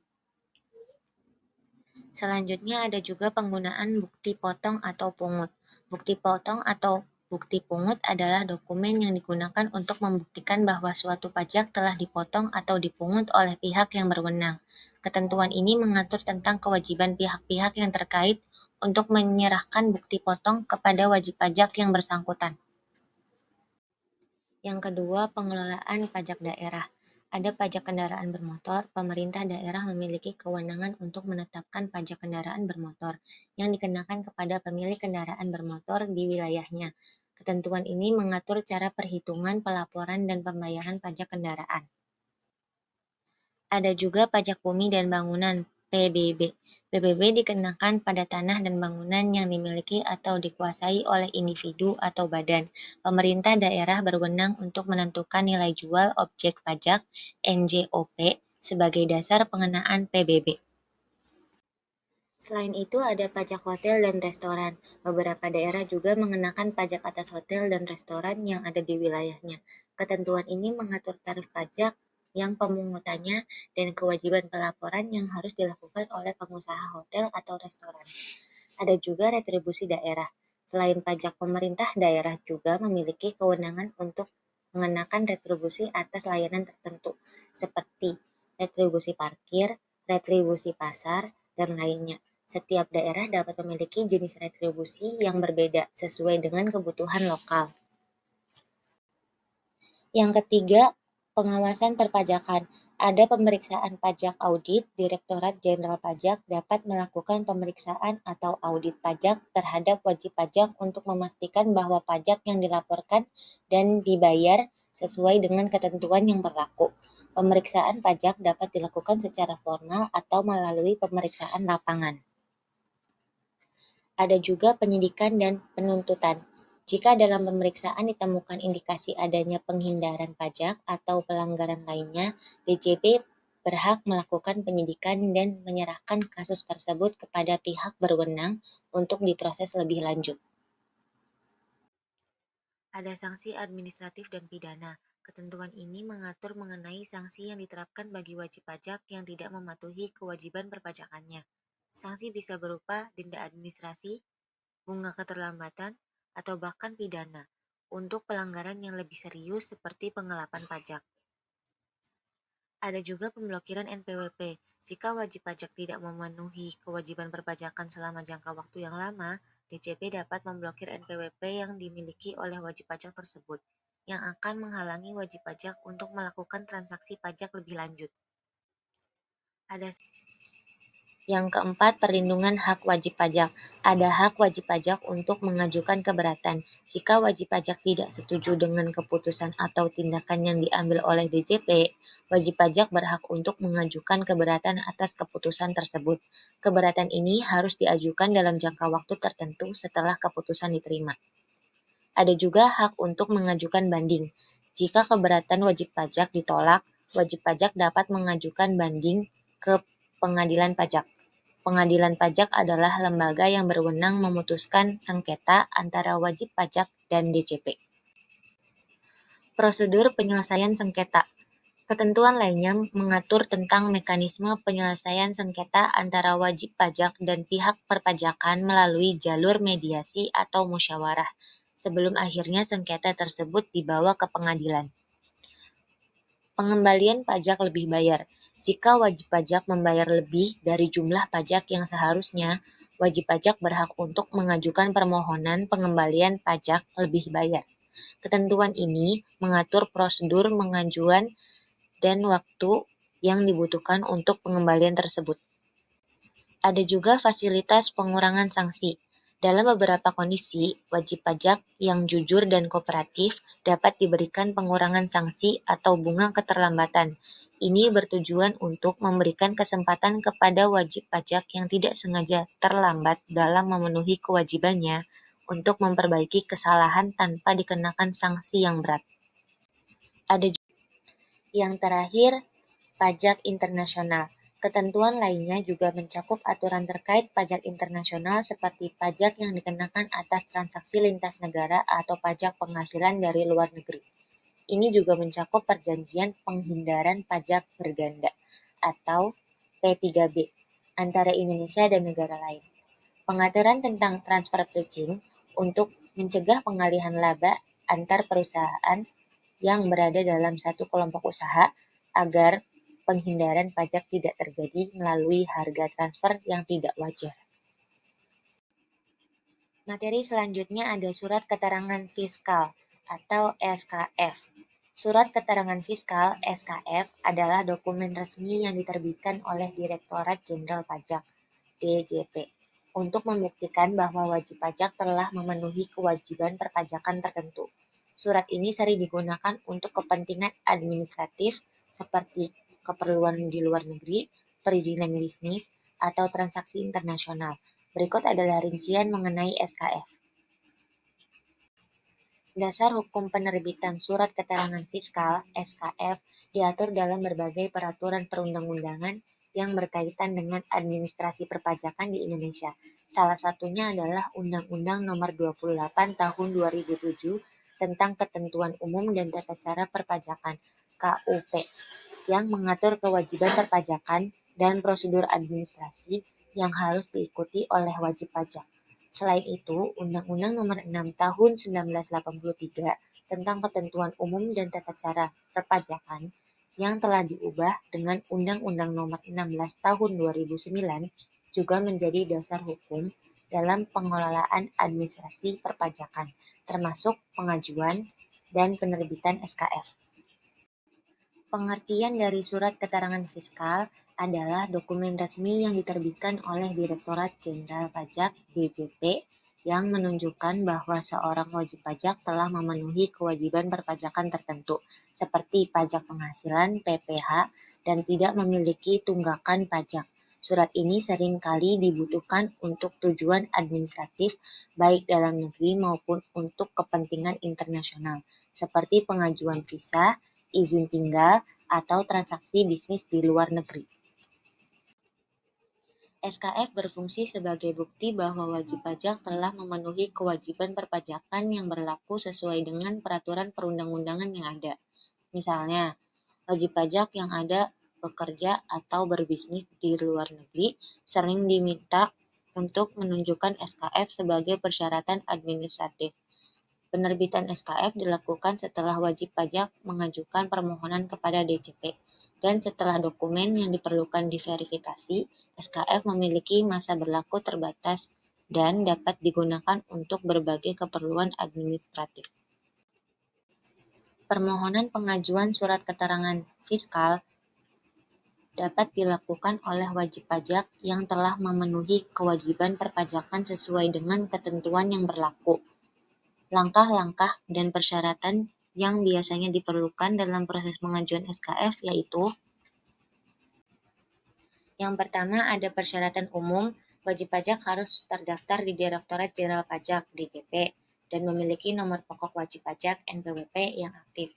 Speaker 3: Selanjutnya ada juga penggunaan bukti potong atau pungut. Bukti potong atau bukti pungut adalah dokumen yang digunakan untuk membuktikan bahwa suatu pajak telah dipotong atau dipungut oleh pihak yang berwenang. Ketentuan ini mengatur tentang kewajiban pihak-pihak yang terkait untuk menyerahkan bukti potong kepada wajib pajak yang bersangkutan. Yang kedua, pengelolaan pajak daerah. Ada pajak kendaraan bermotor, pemerintah daerah memiliki kewenangan untuk menetapkan pajak kendaraan bermotor yang dikenakan kepada pemilik kendaraan bermotor di wilayahnya. Ketentuan ini mengatur cara perhitungan, pelaporan, dan pembayaran pajak kendaraan. Ada juga pajak bumi dan bangunan, PBB. PBB dikenakan pada tanah dan bangunan yang dimiliki atau dikuasai oleh individu atau badan. Pemerintah daerah berwenang untuk menentukan nilai jual objek pajak (NJOP) sebagai dasar pengenaan PBB. Selain itu ada pajak hotel dan restoran. Beberapa daerah juga mengenakan pajak atas hotel dan restoran yang ada di wilayahnya. Ketentuan ini mengatur tarif pajak yang pemungutannya dan kewajiban pelaporan yang harus dilakukan oleh pengusaha hotel atau restoran. Ada juga retribusi daerah. Selain pajak, pemerintah daerah juga memiliki kewenangan untuk mengenakan retribusi atas layanan tertentu, seperti retribusi parkir, retribusi pasar, dan lainnya. Setiap daerah dapat memiliki jenis retribusi yang berbeda sesuai dengan kebutuhan lokal. Yang ketiga, pengawasan perpajakan. Ada pemeriksaan pajak audit. Direktorat Jenderal Pajak dapat melakukan pemeriksaan atau audit pajak terhadap wajib pajak untuk memastikan bahwa pajak yang dilaporkan dan dibayar sesuai dengan ketentuan yang berlaku. Pemeriksaan pajak dapat dilakukan secara formal atau melalui pemeriksaan lapangan. Ada juga penyidikan dan penuntutan. Jika dalam pemeriksaan ditemukan indikasi adanya penghindaran pajak atau pelanggaran lainnya, DJP berhak melakukan penyidikan dan menyerahkan kasus tersebut kepada pihak berwenang untuk diproses lebih lanjut. Ada sanksi administratif dan pidana. Ketentuan ini mengatur mengenai sanksi yang diterapkan bagi wajib pajak yang tidak mematuhi kewajiban perpajakannya. Sanksi bisa berupa denda administrasi, bunga keterlambatan, atau bahkan pidana untuk pelanggaran yang lebih serius seperti penggelapan pajak. Ada juga pemblokiran NPWP. Jika wajib pajak tidak memenuhi kewajiban perpajakan selama jangka waktu yang lama, DJP dapat memblokir NPWP yang dimiliki oleh wajib pajak tersebut, yang akan menghalangi wajib pajak untuk melakukan transaksi pajak lebih lanjut. Yang keempat, perlindungan hak wajib pajak. Ada hak wajib pajak untuk mengajukan keberatan. Jika wajib pajak tidak setuju dengan keputusan atau tindakan yang diambil oleh DJP, wajib pajak berhak untuk mengajukan keberatan atas keputusan tersebut. Keberatan ini harus diajukan dalam jangka waktu tertentu setelah keputusan diterima. Ada juga hak untuk mengajukan banding. Jika keberatan wajib pajak ditolak, wajib pajak dapat mengajukan banding ke Pengadilan Pajak. Pengadilan Pajak adalah lembaga yang berwenang memutuskan sengketa antara wajib pajak dan DJP. Prosedur penyelesaian sengketa. Ketentuan lainnya mengatur tentang mekanisme penyelesaian sengketa antara wajib pajak dan pihak perpajakan melalui jalur mediasi atau musyawarah, sebelum akhirnya sengketa tersebut dibawa ke pengadilan. Pengembalian pajak lebih bayar. Jika wajib pajak membayar lebih dari jumlah pajak yang seharusnya, wajib pajak berhak untuk mengajukan permohonan pengembalian pajak lebih bayar. Ketentuan ini mengatur prosedur pengajuan dan waktu yang dibutuhkan untuk pengembalian tersebut. Ada juga fasilitas pengurangan sanksi. Dalam beberapa kondisi, wajib pajak yang jujur dan kooperatif dapat diberikan pengurangan sanksi atau bunga keterlambatan. Ini bertujuan untuk memberikan kesempatan kepada wajib pajak yang tidak sengaja terlambat dalam memenuhi kewajibannya untuk memperbaiki kesalahan tanpa dikenakan sanksi yang berat. Ada juga yang terakhir, pajak internasional. Ketentuan lainnya juga mencakup aturan terkait pajak internasional seperti pajak yang dikenakan atas transaksi lintas negara atau pajak penghasilan dari luar negeri. Ini juga mencakup perjanjian penghindaran pajak berganda atau P3B antara Indonesia dan negara lain. Pengaturan tentang transfer pricing untuk mencegah pengalihan laba antar perusahaan yang berada dalam satu kelompok usaha agar penghindaran pajak tidak terjadi melalui harga transfer yang tidak wajar. Materi selanjutnya ada surat keterangan fiskal atau SKF. Surat keterangan fiskal (SKF) adalah dokumen resmi yang diterbitkan oleh Direktorat Jenderal Pajak (DJP) untuk membuktikan bahwa wajib pajak telah memenuhi kewajiban perpajakan tertentu. Surat ini sering digunakan untuk kepentingan administratif seperti keperluan di luar negeri, perizinan bisnis, atau transaksi internasional. Berikut adalah rincian mengenai SKF. Dasar hukum penerbitan surat keterangan fiskal (SKF) diatur dalam berbagai peraturan perundang-undangan yang berkaitan dengan administrasi perpajakan di Indonesia. Salah satunya adalah Undang-Undang Nomor 28 Tahun 2007 tentang Ketentuan Umum dan Tata Cara Perpajakan (KUP) yang mengatur kewajiban perpajakan dan prosedur administrasi yang harus diikuti oleh wajib pajak. Selain itu, Undang-Undang Nomor 6 Tahun 1983 tentang Ketentuan Umum dan Tata Cara Perpajakan yang telah diubah dengan Undang-Undang Nomor 16 Tahun 2009 juga menjadi dasar hukum dalam pengelolaan administrasi perpajakan, termasuk pengajuan dan penerbitan SKF. Pengertian dari surat keterangan fiskal adalah dokumen resmi yang diterbitkan oleh Direktorat Jenderal Pajak (DJP) yang menunjukkan bahwa seorang wajib pajak telah memenuhi kewajiban perpajakan tertentu, seperti pajak penghasilan (PPh) dan tidak memiliki tunggakan pajak. Surat ini seringkali dibutuhkan untuk tujuan administratif baik dalam negeri maupun untuk kepentingan internasional, seperti pengajuan visa, izin tinggal, atau transaksi bisnis di luar negeri. SKF berfungsi sebagai bukti bahwa wajib pajak telah memenuhi kewajiban perpajakan yang berlaku sesuai dengan peraturan perundang-undangan yang ada. Misalnya, wajib pajak yang ada bekerja atau berbisnis di luar negeri sering diminta untuk menunjukkan SKF sebagai persyaratan administratif. Penerbitan SKF dilakukan setelah wajib pajak mengajukan permohonan kepada DJP, dan setelah dokumen yang diperlukan diverifikasi, SKF memiliki masa berlaku terbatas dan dapat digunakan untuk berbagai keperluan administratif. Permohonan pengajuan surat keterangan fiskal dapat dilakukan oleh wajib pajak yang telah memenuhi kewajiban perpajakan sesuai dengan ketentuan yang berlaku. Langkah-langkah dan persyaratan yang biasanya diperlukan dalam proses pengajuan SKF yaitu: yang pertama, ada persyaratan umum. Wajib pajak harus terdaftar di Direktorat Jenderal Pajak (DJP) dan memiliki nomor pokok wajib pajak (NPWP) yang aktif.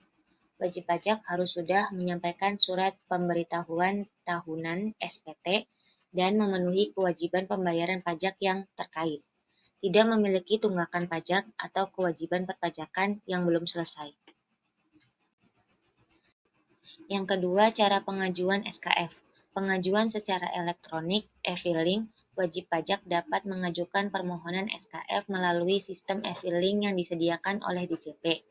Speaker 3: Wajib pajak harus sudah menyampaikan surat pemberitahuan tahunan (SPT) dan memenuhi kewajiban pembayaran pajak yang terkait. Tidak memiliki tunggakan pajak atau kewajiban perpajakan yang belum selesai. Yang kedua, cara pengajuan SKF. Pengajuan secara elektronik, e-filing, wajib pajak dapat mengajukan permohonan SKF melalui sistem e-filing yang disediakan oleh DJP.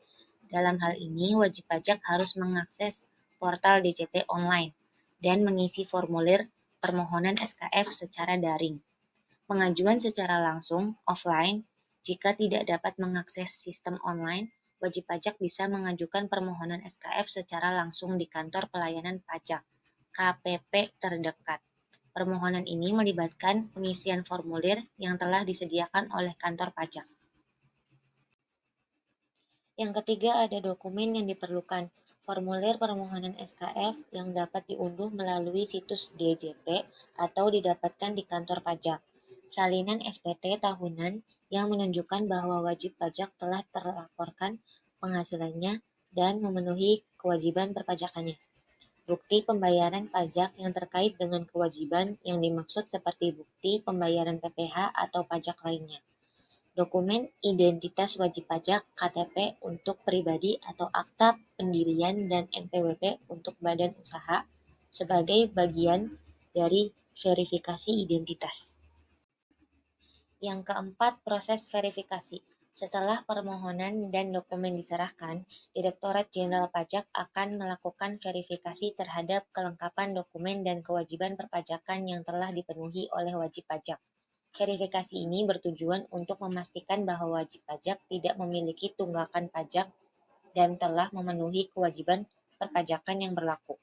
Speaker 3: Dalam hal ini, wajib pajak harus mengakses portal DJP online dan mengisi formulir permohonan SKF secara daring. Pengajuan secara langsung, offline, jika tidak dapat mengakses sistem online, wajib pajak bisa mengajukan permohonan SKF secara langsung di kantor pelayanan pajak (KPP) terdekat. Permohonan ini melibatkan pengisian formulir yang telah disediakan oleh kantor pajak. Yang ketiga, ada dokumen yang diperlukan. Formulir permohonan SKF yang dapat diunduh melalui situs DJP atau didapatkan di kantor pajak. Salinan SPT tahunan yang menunjukkan bahwa wajib pajak telah terlaporkan penghasilannya dan memenuhi kewajiban perpajakannya. Bukti pembayaran pajak yang terkait dengan kewajiban yang dimaksud seperti bukti pembayaran PPh atau pajak lainnya. Dokumen identitas wajib pajak (KTP) untuk pribadi atau akta pendirian dan NPWP untuk badan usaha sebagai bagian dari verifikasi identitas. Yang keempat, proses verifikasi. Setelah permohonan dan dokumen diserahkan, Direktorat Jenderal Pajak akan melakukan verifikasi terhadap kelengkapan dokumen dan kewajiban perpajakan yang telah dipenuhi oleh wajib pajak. Verifikasi ini bertujuan untuk memastikan bahwa wajib pajak tidak memiliki tunggakan pajak dan telah memenuhi kewajiban perpajakan yang berlaku.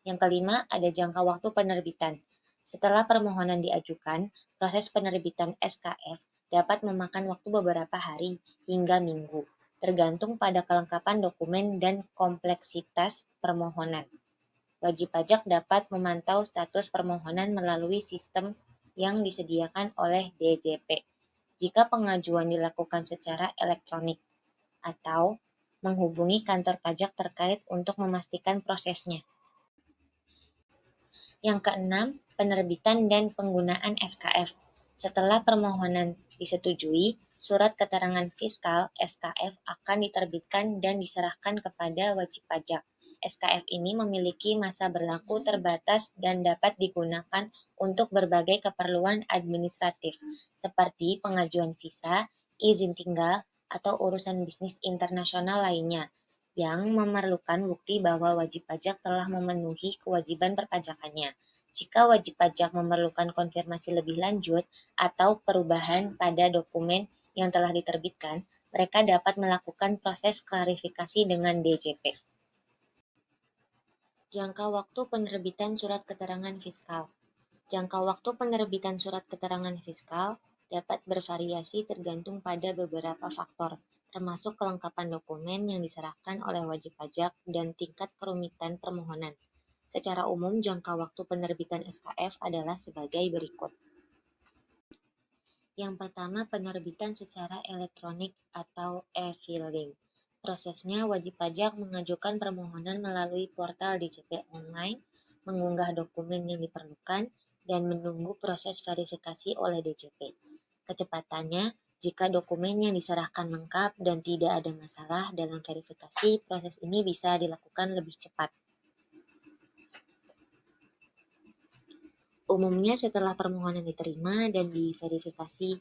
Speaker 3: Yang kelima, ada jangka waktu penerbitan. Setelah permohonan diajukan, proses penerbitan SKF dapat memakan waktu beberapa hari hingga minggu, tergantung pada kelengkapan dokumen dan kompleksitas permohonan. Wajib pajak dapat memantau status permohonan melalui sistem yang disediakan oleh DJP jika pengajuan dilakukan secara elektronik atau menghubungi kantor pajak terkait untuk memastikan prosesnya. Yang keenam, penerbitan dan penggunaan SKF. Setelah permohonan disetujui, surat keterangan fiskal (SKF) akan diterbitkan dan diserahkan kepada wajib pajak. SKF ini memiliki masa berlaku terbatas dan dapat digunakan untuk berbagai keperluan administratif, seperti pengajuan visa, izin tinggal, atau urusan bisnis internasional lainnya yang memerlukan bukti bahwa wajib pajak telah memenuhi kewajiban perpajakannya. Jika wajib pajak memerlukan konfirmasi lebih lanjut atau perubahan pada dokumen yang telah diterbitkan, mereka dapat melakukan proses klarifikasi dengan DJP. Jangka waktu penerbitan surat keterangan fiskal. Jangka waktu penerbitan surat keterangan fiskal dapat bervariasi tergantung pada beberapa faktor, termasuk kelengkapan dokumen yang diserahkan oleh wajib pajak dan tingkat kerumitan permohonan. Secara umum, jangka waktu penerbitan SKF adalah sebagai berikut. Yang pertama, penerbitan secara elektronik atau e-filing. Prosesnya, wajib pajak mengajukan permohonan melalui portal DJP online, mengunggah dokumen yang diperlukan, dan menunggu proses verifikasi oleh DJP. Kecepatannya, jika dokumen yang diserahkan lengkap dan tidak ada masalah dalam verifikasi, proses ini bisa dilakukan lebih cepat. Umumnya setelah permohonan diterima dan diverifikasi,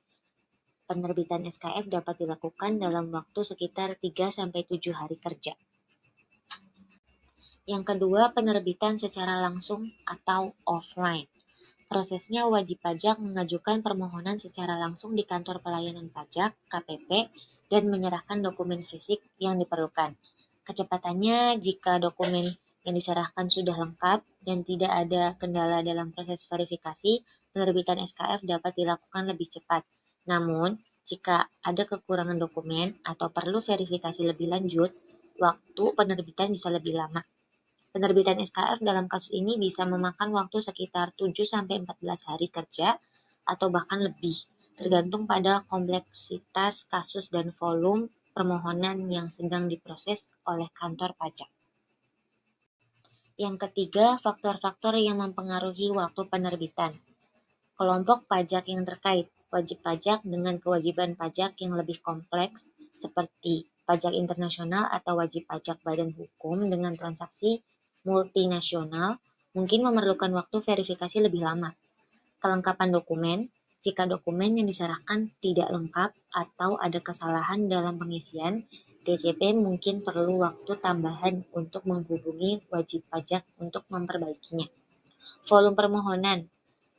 Speaker 3: penerbitan SKF dapat dilakukan dalam waktu sekitar 3-7 hari kerja. Yang kedua, penerbitan secara langsung atau offline. Prosesnya, wajib pajak mengajukan permohonan secara langsung di kantor pelayanan pajak (KPP) dan menyerahkan dokumen fisik yang diperlukan. Kecepatannya, jika dokumen yang diserahkan sudah lengkap dan tidak ada kendala dalam proses verifikasi, penerbitan SKF dapat dilakukan lebih cepat. Namun, jika ada kekurangan dokumen atau perlu verifikasi lebih lanjut, waktu penerbitan bisa lebih lama. Penerbitan SKF dalam kasus ini bisa memakan waktu sekitar 7-14 hari kerja atau bahkan lebih, tergantung pada kompleksitas kasus dan volume permohonan yang sedang diproses oleh kantor pajak. Yang ketiga, faktor-faktor yang mempengaruhi waktu penerbitan. Kelompok pajak yang terkait, wajib pajak dengan kewajiban pajak yang lebih kompleks, seperti pajak internasional atau wajib pajak badan hukum dengan transaksi multinasional, mungkin memerlukan waktu verifikasi lebih lama. Kelengkapan dokumen, jika dokumen yang diserahkan tidak lengkap atau ada kesalahan dalam pengisian, DJP mungkin perlu waktu tambahan untuk menghubungi wajib pajak untuk memperbaikinya. Volume permohonan.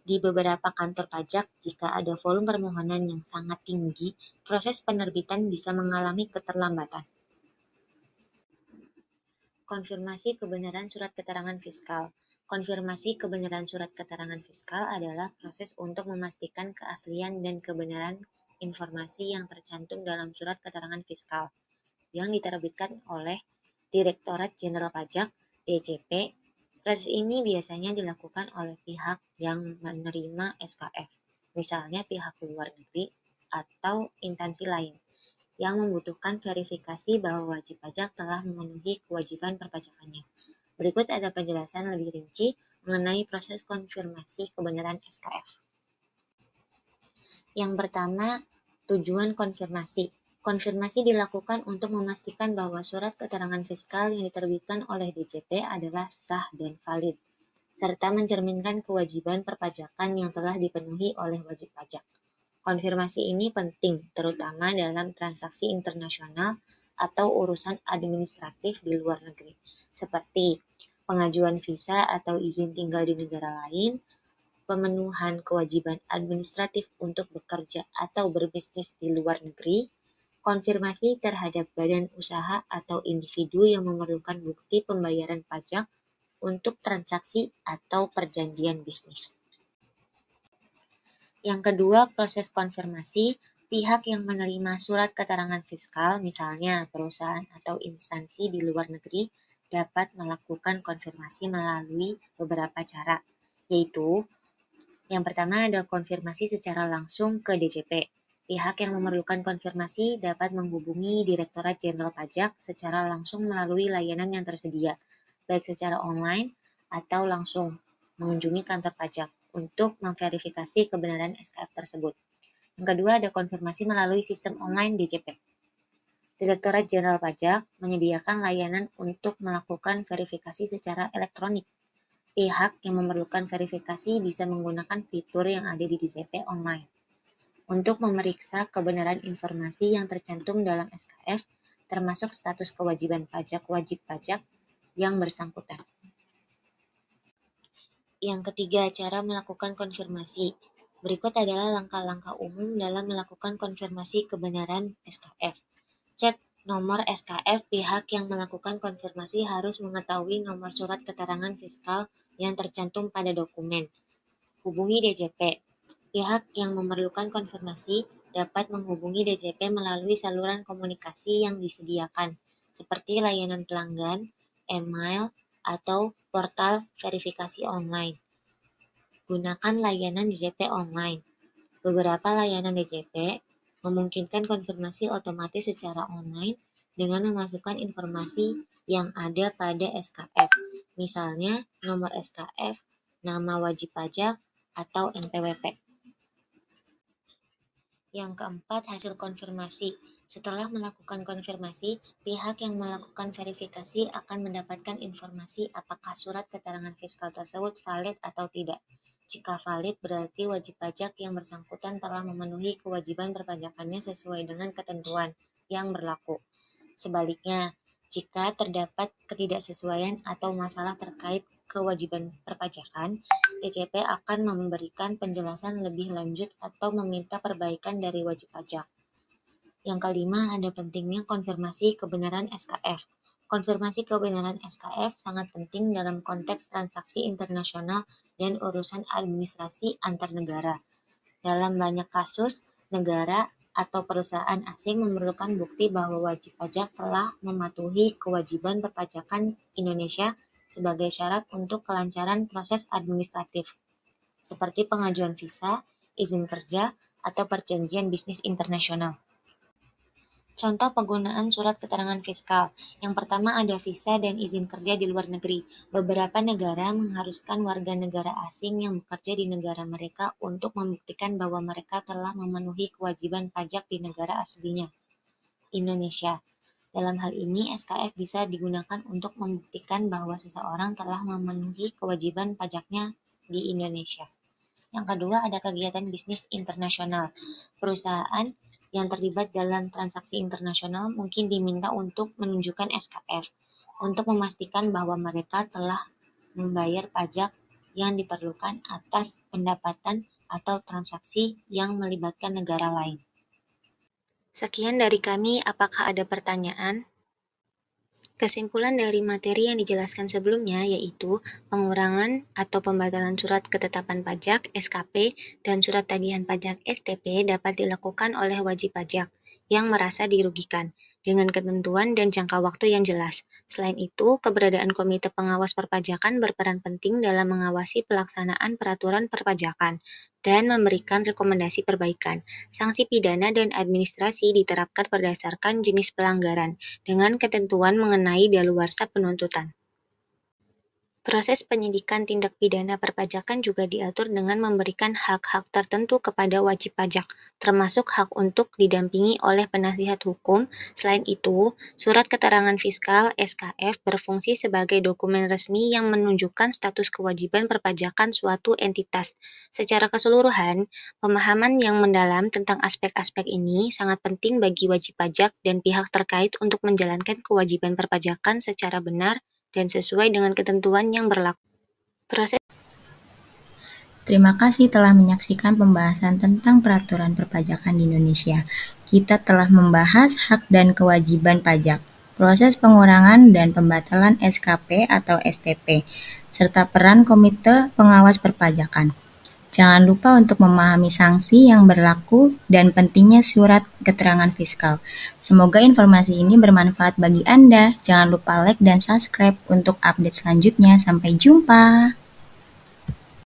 Speaker 3: Di beberapa kantor pajak, jika ada volume permohonan yang sangat tinggi, proses penerbitan bisa mengalami keterlambatan. Konfirmasi kebenaran surat keterangan fiskal. Konfirmasi kebenaran surat keterangan fiskal adalah proses untuk memastikan keaslian dan kebenaran informasi yang tercantum dalam surat keterangan fiskal yang diterbitkan oleh Direktorat Jenderal Pajak (DJP). Proses ini biasanya dilakukan oleh pihak yang menerima SKF, misalnya pihak luar negeri atau instansi lain, yang membutuhkan verifikasi bahwa wajib pajak telah memenuhi kewajiban perpajakannya. Berikut ada penjelasan lebih rinci mengenai proses konfirmasi kebenaran SKF. Yang pertama, tujuan konfirmasi. Konfirmasi dilakukan untuk memastikan bahwa surat keterangan fiskal yang diterbitkan oleh DJP adalah sah dan valid, serta mencerminkan kewajiban perpajakan yang telah dipenuhi oleh wajib pajak. Konfirmasi ini penting, terutama dalam transaksi internasional atau urusan administratif di luar negeri, seperti pengajuan visa atau izin tinggal di negara lain, pemenuhan kewajiban administratif untuk bekerja atau berbisnis di luar negeri, konfirmasi terhadap badan usaha atau individu yang memerlukan bukti pembayaran pajak untuk transaksi atau perjanjian bisnis. Yang kedua, proses konfirmasi. Pihak yang menerima surat keterangan fiskal, misalnya perusahaan atau instansi di luar negeri, dapat melakukan konfirmasi melalui beberapa cara, yaitu yang pertama ada konfirmasi secara langsung ke DJP. Pihak yang memerlukan konfirmasi dapat menghubungi Direktorat Jenderal Pajak secara langsung melalui layanan yang tersedia, baik secara online atau langsung mengunjungi kantor pajak untuk memverifikasi kebenaran SKF tersebut. Yang kedua ada konfirmasi melalui sistem online DJP. Direktorat Jenderal Pajak menyediakan layanan untuk melakukan verifikasi secara elektronik. Pihak yang memerlukan verifikasi bisa menggunakan fitur yang ada di DJP online untuk memeriksa kebenaran informasi yang tercantum dalam SKF, termasuk status kewajiban pajak wajib pajak yang bersangkutan. Yang ketiga, cara melakukan konfirmasi. Berikut adalah langkah-langkah umum dalam melakukan konfirmasi kebenaran SKF. Cek nomor SKF. Pihak yang melakukan konfirmasi harus mengetahui nomor surat keterangan fiskal yang tercantum pada dokumen. Hubungi DJP. Pihak yang memerlukan konfirmasi dapat menghubungi DJP melalui saluran komunikasi yang disediakan, seperti layanan pelanggan, email, atau portal verifikasi online. Gunakan layanan DJP online. Beberapa layanan DJP memungkinkan konfirmasi otomatis secara online dengan memasukkan informasi yang ada pada SKF, misalnya nomor SKF, nama wajib pajak, atau NPWP. Yang keempat, hasil konfirmasi. Setelah melakukan konfirmasi, pihak yang melakukan verifikasi akan mendapatkan informasi apakah surat keterangan fiskal tersebut valid atau tidak. Jika valid, berarti wajib pajak yang bersangkutan telah memenuhi kewajiban perpajakannya sesuai dengan ketentuan yang berlaku. Sebaliknya, jika terdapat ketidaksesuaian atau masalah terkait kewajiban perpajakan, DJP akan memberikan penjelasan lebih lanjut atau meminta perbaikan dari wajib pajak. Yang kelima, ada pentingnya konfirmasi kebenaran SKF. Konfirmasi kebenaran SKF sangat penting dalam konteks transaksi internasional dan urusan administrasi antar negara. Dalam banyak kasus, negara atau perusahaan asing memerlukan bukti bahwa wajib pajak telah mematuhi kewajiban perpajakan Indonesia sebagai syarat untuk kelancaran proses administratif, seperti pengajuan visa, izin kerja, atau perjanjian bisnis internasional. Contoh penggunaan surat keterangan fiskal. Yang pertama ada visa dan izin kerja di luar negeri. Beberapa negara mengharuskan warga negara asing yang bekerja di negara mereka untuk membuktikan bahwa mereka telah memenuhi kewajiban pajak di negara aslinya, Indonesia. Dalam hal ini, SKF bisa digunakan untuk membuktikan bahwa seseorang telah memenuhi kewajiban pajaknya di Indonesia. Yang kedua, ada kegiatan bisnis internasional. Perusahaan yang terlibat dalam transaksi internasional mungkin diminta untuk menunjukkan SKF untuk memastikan bahwa mereka telah membayar pajak yang diperlukan atas pendapatan atau transaksi yang melibatkan negara lain.
Speaker 4: Sekian dari kami, apakah ada pertanyaan? Kesimpulan dari materi yang dijelaskan sebelumnya yaitu pengurangan atau pembatalan surat ketetapan pajak (SKP) dan surat tagihan pajak (STP) dapat dilakukan oleh wajib pajak yang merasa dirugikan, dengan ketentuan dan jangka waktu yang jelas. Selain itu, keberadaan Komite Pengawas Perpajakan berperan penting dalam mengawasi pelaksanaan peraturan perpajakan dan memberikan rekomendasi perbaikan. Sanksi pidana dan administrasi diterapkan berdasarkan jenis pelanggaran, dengan ketentuan mengenai daluarsa penuntutan. Proses penyidikan tindak pidana perpajakan juga diatur dengan memberikan hak-hak tertentu kepada wajib pajak, termasuk hak untuk didampingi oleh penasihat hukum. Selain itu, surat keterangan fiskal (SKF) berfungsi sebagai dokumen resmi yang menunjukkan status kewajiban perpajakan suatu entitas. Secara keseluruhan, pemahaman yang mendalam tentang aspek-aspek ini sangat penting bagi wajib pajak dan pihak terkait untuk menjalankan kewajiban perpajakan secara benar dan sesuai dengan ketentuan yang berlaku.
Speaker 2: Terima kasih telah menyaksikan pembahasan tentang peraturan perpajakan di Indonesia. Kita telah membahas hak dan kewajiban pajak, proses pengurangan dan pembatalan SKP atau STP, serta peran Komite Pengawas Perpajakan. Jangan lupa untuk memahami sanksi yang berlaku dan pentingnya surat keterangan fiskal. Semoga informasi ini bermanfaat bagi Anda. Jangan lupa like dan subscribe untuk update selanjutnya. Sampai jumpa.